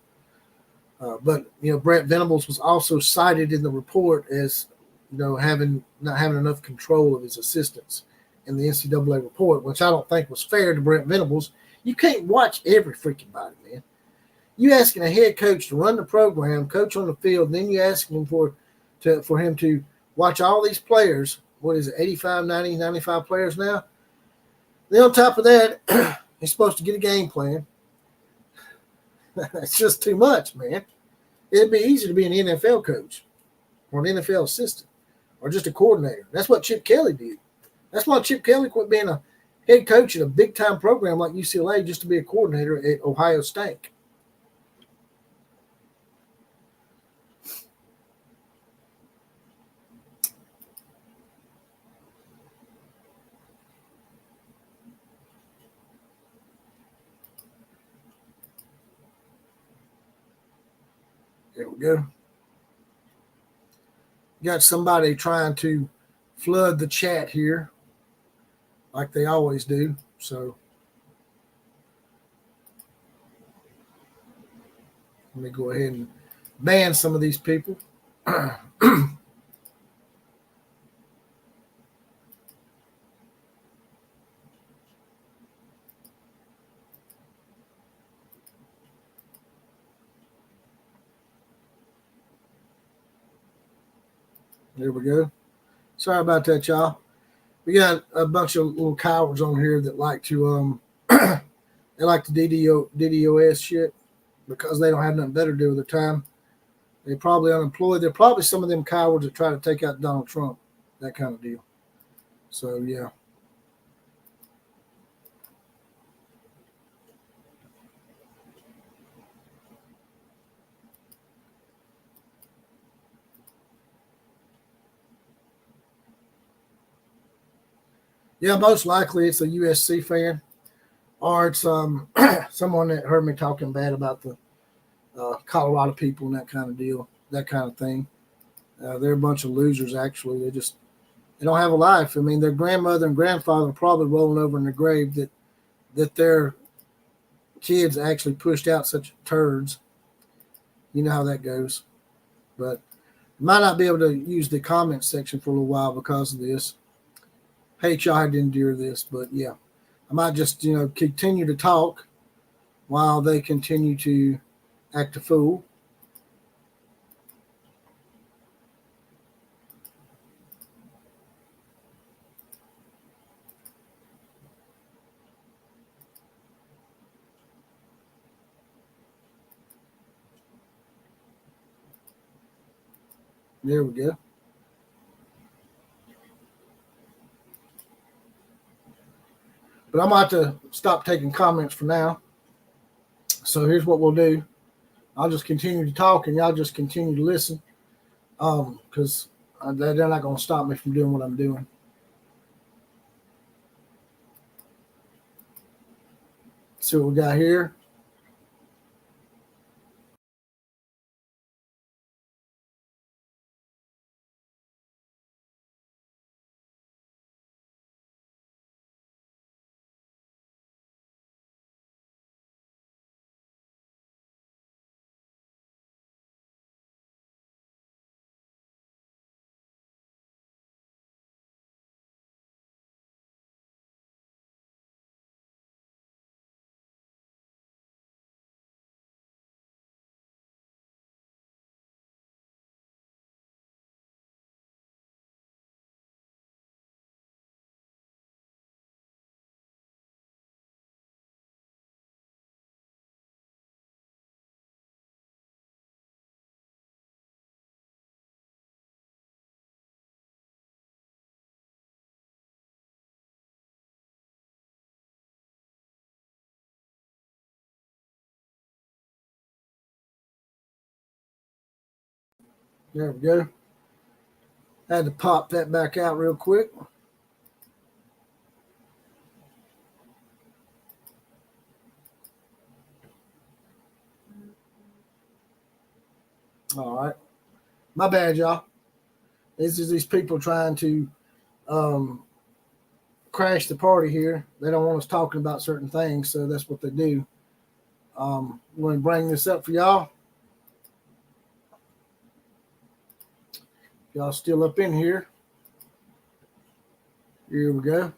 But Brent Venables was also cited in the report as not having enough control of his assistants in the NCAA report, which I don't think was fair to Brent Venables. You can't watch every freaking body, man. You asking a head coach to run the program, coach on the field, and then you asking him for him to watch all these players. What is it, 85, 90, 95 players now? Then on top of that, he's supposed to get a game plan. It's just too much, man. It'd be easy to be an NFL coach or an NFL assistant or just a coordinator. That's what Chip Kelly did. That's why Chip Kelly quit being a head coach at a big-time program like UCLA just to be a coordinator at Ohio State. There we go. Got somebody trying to flood the chat here like they always do. So let me go ahead and ban some of these people. There we go. Sorry about that, y'all. We got a bunch of little cowards on here that like to they like to DDoS shit because they don't have nothing better to do with their time. They're probably unemployed. They're probably some of them cowards that try to take out Donald Trump, that kind of deal. So yeah. Yeah, most likely it's a USC fan, or it's someone that heard me talking bad about the Colorado people and that kind of deal, that kind of thing. They're a bunch of losers. Actually, they don't have a life. I mean, their grandmother and grandfather are probably rolling over in their grave that their kids actually pushed out such turds. You know how that goes. But might not be able to use the comment section for a little while because of this. Hate y'all had to endure this, but yeah. I might just, continue to talk while they continue to act a fool. There we go. But I'm about to stop taking comments for now. So here's what we'll do. I'll just continue to talk and y'all just continue to listen. Because they're not going to stop me from doing what I'm doing. See what we got here. There we go. Had to pop that back out real quick. All right. My bad, y'all. This is these people trying to crash the party here. They don't want us talking about certain things, so that's what they do. I'm going to bring this up for y'all. Y'all still up in here. Here we go.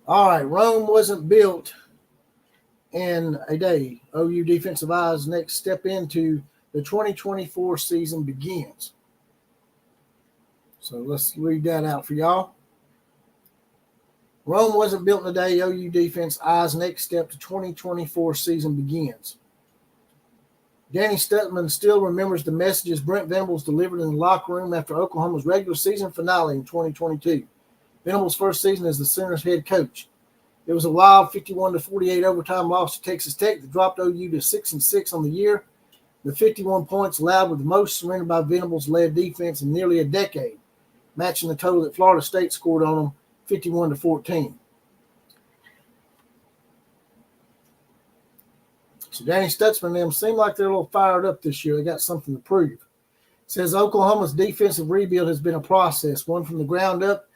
All right. Rome wasn't built in a day. OU defensive eyes next step into the 2024 season begins. So let's read that out for y'all. Rome wasn't built in a day. OU defense eyes next step to 2024 season begins. Danny Stutsman still remembers the messages Brent Venables delivered in the locker room after Oklahoma's regular season finale in 2022. Venables' first season as the Sooners head coach. It was a wild 51-48 overtime loss to Texas Tech that dropped OU to 6-6 on the year. The 51 points allowed were the most surrendered by Venables-led defense in nearly a decade, matching the total that Florida State scored on them, 51-14. So Danny Stutsman and them seem like they're a little fired up this year. They got something to prove. It says Oklahoma's defensive rebuild has been a process, one from the ground up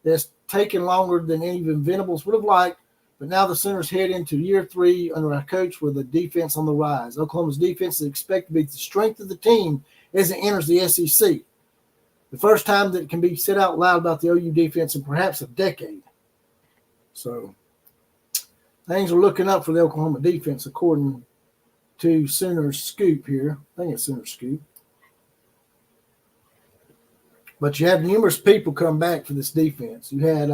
that's taken longer than even Venables would have liked, but now the Sooners head into year 3 under a coach with a defense on the rise. Oklahoma's defense is expected to be the strength of the team as it enters the SEC. The first time that it can be said out loud about the OU defense in perhaps a decade. So things are looking up for the Oklahoma defense, according to Sooners Scoop here. I think it's Sooners Scoop. But you have numerous people come back for this defense. You had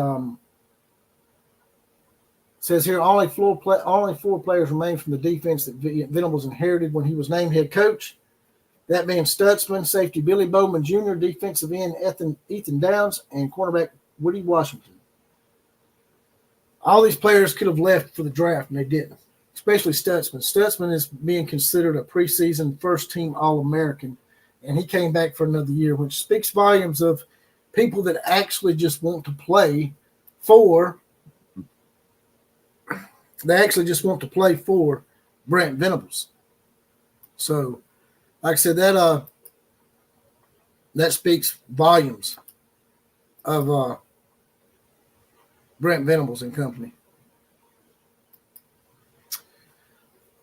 says here only 4 players remain from the defense that Venables inherited when he was named head coach. That being Stutsman, safety Billy Bowman Jr., defensive end Ethan Downs, and cornerback Woody Washington. All these players could have left for the draft, and they didn't, especially Stutsman. Stutsman is being considered a preseason first-team All-American, and he came back for another year, which speaks volumes of people that actually just want to play for – they actually just want to play for Brent Venables. So, like I said, that speaks volumes of Brent Venables and company.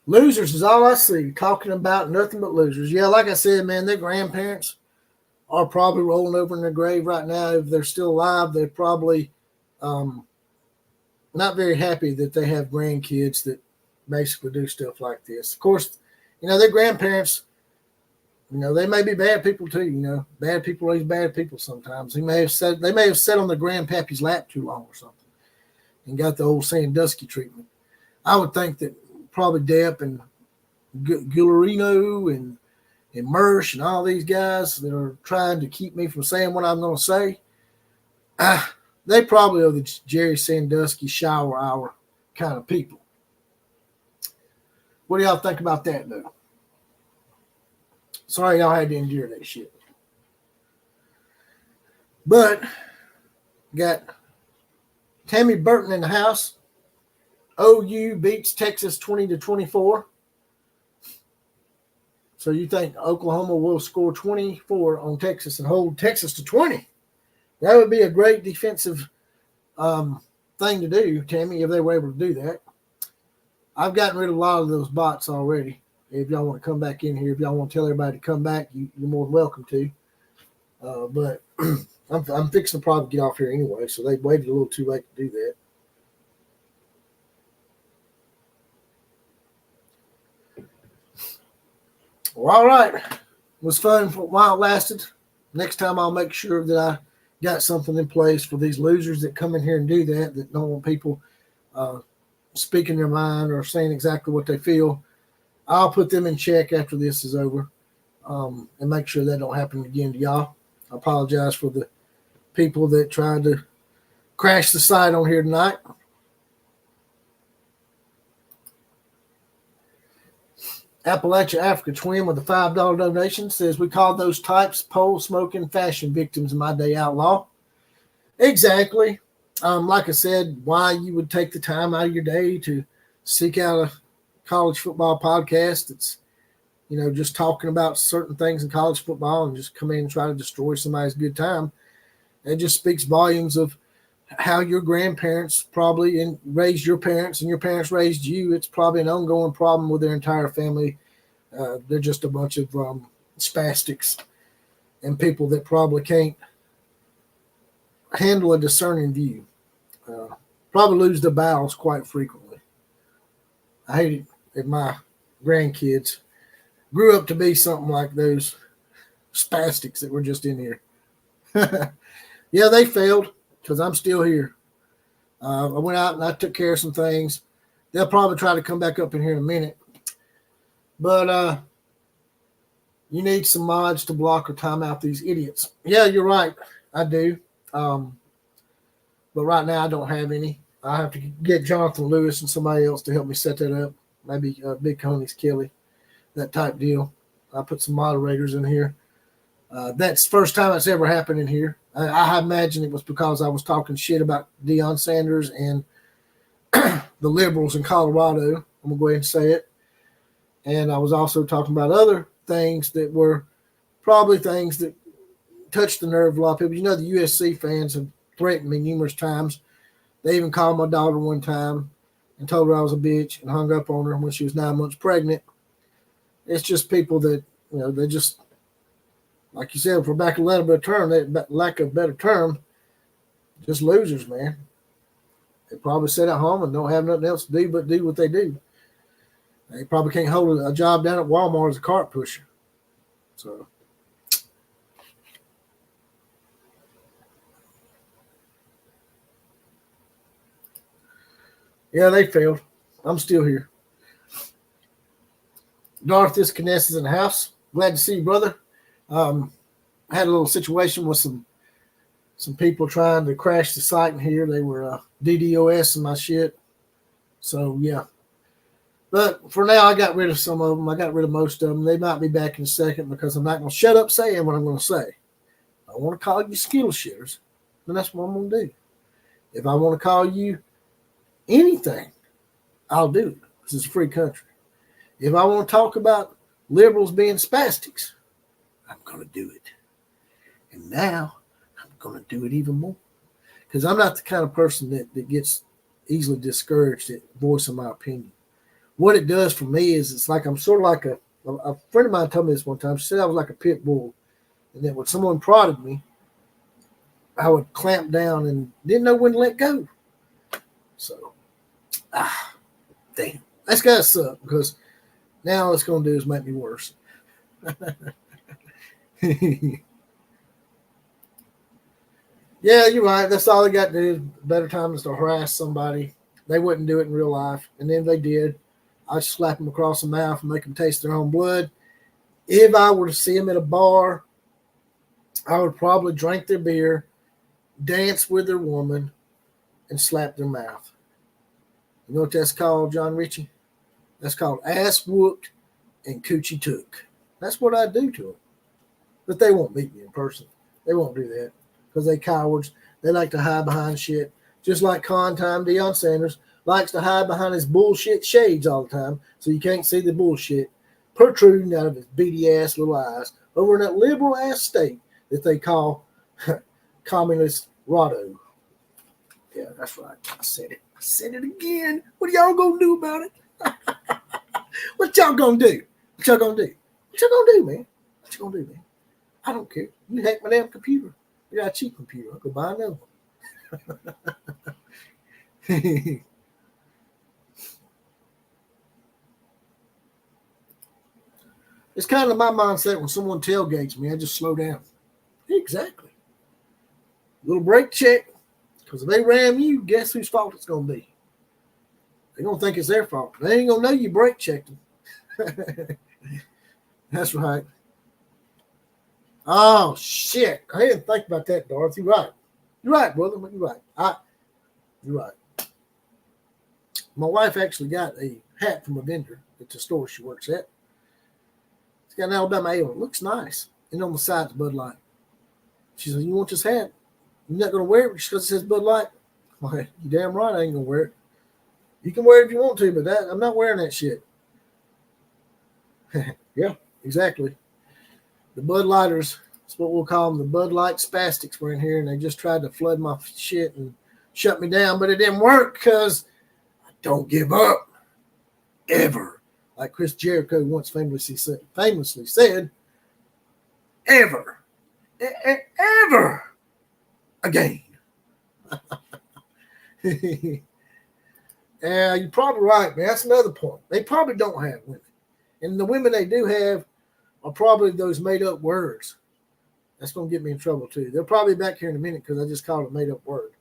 Losers is all I see. Talking about nothing but losers. Yeah, like I said, man, their grandparents are probably rolling over in their grave right now. If they're still alive, they're probably not very happy that they have grandkids that basically do stuff like this. Of course, their grandparents, they may be bad people too. Bad people raise bad people sometimes. They may have sat on their grandpappy's lap too long or something and got the old Sandusky treatment. I would think that probably Depp and Guillerino and Mersch and all these guys that are trying to keep me from saying what I'm going to say, they probably are the Jerry Sandusky shower hour kind of people. What do y'all think about that, though? Sorry y'all had to endure that shit. But got Tammy Burton in the house. OU beats Texas 20-24. So you think Oklahoma will score 24 on Texas and hold Texas to 20? That would be a great defensive thing to do, Tammy, if they were able to do that. I've gotten rid of a lot of those bots already. If y'all want to come back in here, if y'all want to tell everybody to come back, you're more than welcome to. But I'm fixing to probably get off here anyway, so they waited a little too late to do that. Well, all right. It was fun for a while it lasted. Next time I'll make sure that I got something in place for these losers that come in here and do that don't want people speaking their mind or saying exactly what they feel. I'll put them in check after this is over and make sure that don't happen again to y'all. I apologize for the people that tried to crash the site on here tonight. Appalachia Africa Twin with a $5 donation says, we call those types pole smoking fashion victims in my day, outlaw. Exactly. Like I said, why you would take the time out of your day to seek out a college football podcast that's, just talking about certain things in college football and just come in and try to destroy somebody's good time. It just speaks volumes of how your grandparents probably raised your parents and your parents raised you. It's probably an ongoing problem with their entire family. They're just a bunch of spastics and people that probably can't handle a discerning view. Probably lose their bowels quite frequently. I hate it if my grandkids grew up to be something like those spastics that were just in here. Yeah, they failed because I'm still here. I went out and I took care of some things. They'll probably try to come back up in here in a minute. But you need some mods to block or time out these idiots. Yeah, you're right. I do. But right now I don't have any. I have to get Jonathan Lewis and somebody else to help me set that up. Maybe Big Coney's Kelly, that type deal. I put some moderators in here. That's the first time it's ever happened in here. I imagine it was because I was talking shit about Deion Sanders and the liberals in Colorado. I'm going to go ahead and say it. And I was also talking about other things that were probably things that touched the nerve of a lot of people. The USC fans have threatened me numerous times. They even called my daughter one time and told her I was a bitch and hung up on her when she was 9 months pregnant. It's just people that, they just, like you said, for lack of a better term, just losers, man. They probably sit at home and don't have nothing else to do but do what they do. They probably can't hold a job down at Walmart as a cart pusher. So, yeah, they failed. I'm still here. Darth, this Kness is in the house. Glad to see you, brother. Had a little situation with some people trying to crash the site in here. They were DDoS and my shit. So, yeah. But for now, I got rid of some of them. I got rid of most of them. They might be back in a second because I'm not going to shut up saying what I'm going to say. I want to call you skill shitters, then that's what I'm going to do. If I want to call you anything, I'll do it. This is a free country. If I want to talk about liberals being spastics, I'm going to do it. And now I'm going to do it even more. Because I'm not the kind of person that gets easily discouraged at voicing my opinion. What it does for me is it's like I'm sort of like a friend of mine told me this one time. She said I was like a pit bull. And that when someone prodded me, I would clamp down and didn't know when to let go. So, damn. That's got to suck because now all it's going to do is make me worse. Yeah, you're right. That's all they got to do. Better time is to harass somebody. They wouldn't do it in real life. And then they did. I'd slap them across the mouth and make them taste their own blood. If I were to see them at a bar, I would probably drink their beer, dance with their woman, and slap their mouth. You know what that's called, John Ritchie? That's called ass whooped and coochie took. That's what I do to them. But they won't meet me in person. They won't do that because they cowards. They like to hide behind shit. Just like Con Time Deion Sanders likes to hide behind his bullshit shades all the time so you can't see the bullshit protruding out of his beady ass little eyes over in that liberal ass state that they call communist Rado. Yeah, that's right. I said it. I said it again. What are y'all gonna do about it? What y'all gonna do? What y'all gonna do? What y'all gonna do, man? What you gonna do, man? I don't care. You hack my damn computer. You got a cheap computer. I'll go buy another one. It's kind of my mindset when someone tailgates me, I just slow down. Exactly. Little brake check. Because if they ram you, guess whose fault it's going to be? They're going to think it's their fault. They ain't going to know you brake checked them. That's right. Oh, shit. I didn't think about that, Darth. You're right. You're right, brother. You're right. You're right. My wife actually got a hat from a vendor at the store she works at. It's got an Alabama ale. It looks nice. And on the side, it's Bud Light. She said, you want this hat? You're not going to wear it just because it says Bud Light? I'm like, you damn right I ain't going to wear it. You can wear it if you want to, but I'm not wearing that shit. Yeah, exactly. The Bud Lighters, that's what we'll call them, the Bud Light spastics were in here, and they just tried to flood my shit and shut me down, but it didn't work because I don't give up. Ever. Like Chris Jericho once famously said, ever. Ever again. Yeah, you're probably right, man. That's another point. They probably don't have women. And the women they do have are probably those made-up words. That's going to get me in trouble, too. They'll probably be back here in a minute because I just called it a made-up word.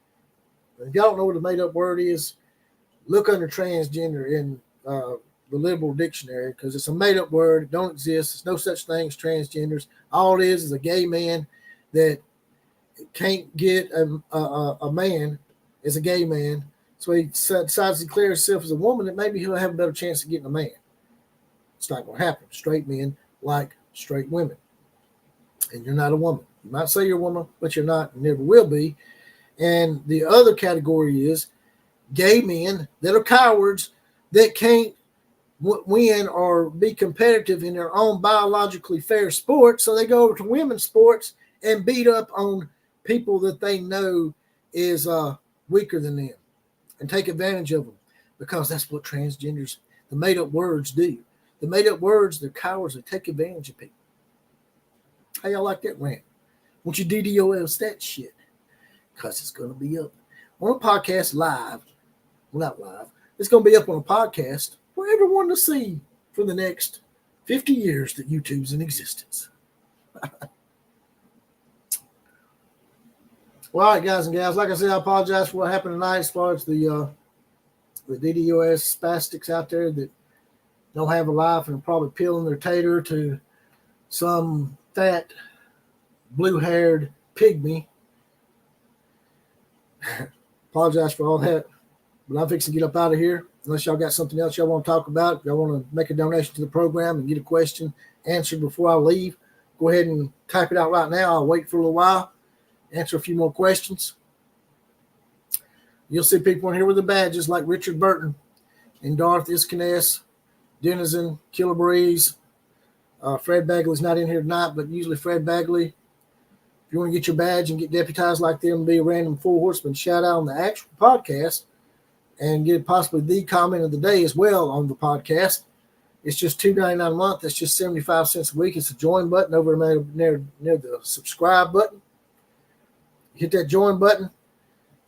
But if y'all don't know what a made-up word is, look under transgender in the liberal dictionary because it's a made-up word. It don't exist. There's no such thing as transgenders. All it is a gay man that can't get a man as a gay man. So he decides to declare himself as a woman, that maybe he'll have a better chance of getting a man. It's not going to happen. Straight men like straight women. And you're not a woman. You might say you're a woman, but you're not and never will be. And the other category is gay men that are cowards that can't win or be competitive in their own biologically fair sports. So they go over to women's sports and beat up on people that they know is weaker than them and take advantage of them because that's what transgenders, the made-up words do. The made-up words, they're cowards. They take advantage of people. How y'all like that rant? Won't you DDoS that shit? Because it's going to be up on a podcast live. Well, not live. It's going to be up on a podcast for everyone to see for the next 50 years that YouTube's in existence. Well, all right, guys and gals. Like I said, I apologize for what happened tonight as far as the DDoS spastics out there that don't have a life and are probably peeling their tater to some fat, blue-haired pygmy. Apologize for all that. But I'm fixing to get up out of here. Unless y'all got something else y'all want to talk about. If y'all want to make a donation to the program and get a question answered before I leave, go ahead and type it out right now. I'll wait for a little while. Answer a few more questions. You'll see people in here with the badges like Richard Burton and Darth Iskines, Denizen, Killer Breeze. Fred Bagley's not in here tonight, but usually Fred Bagley. If you want to get your badge and get deputized like them and be a random Four Horseman shout out on the actual podcast and get possibly the comment of the day as well on the podcast, it's just $2.99 a month. That's just 75 cents a week. It's a join button over near the subscribe button. Hit that join button.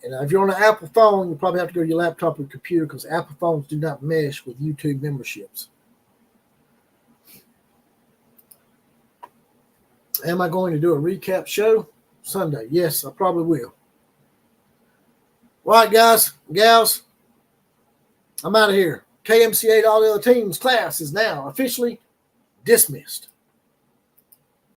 And if you're on an Apple phone, you probably have to go to your laptop or computer because Apple phones do not mesh with YouTube memberships. Am I going to do a recap show Sunday? Yes, I probably will. All right, guys, gals, I'm out of here. KMCA to all the other teams class is now officially dismissed.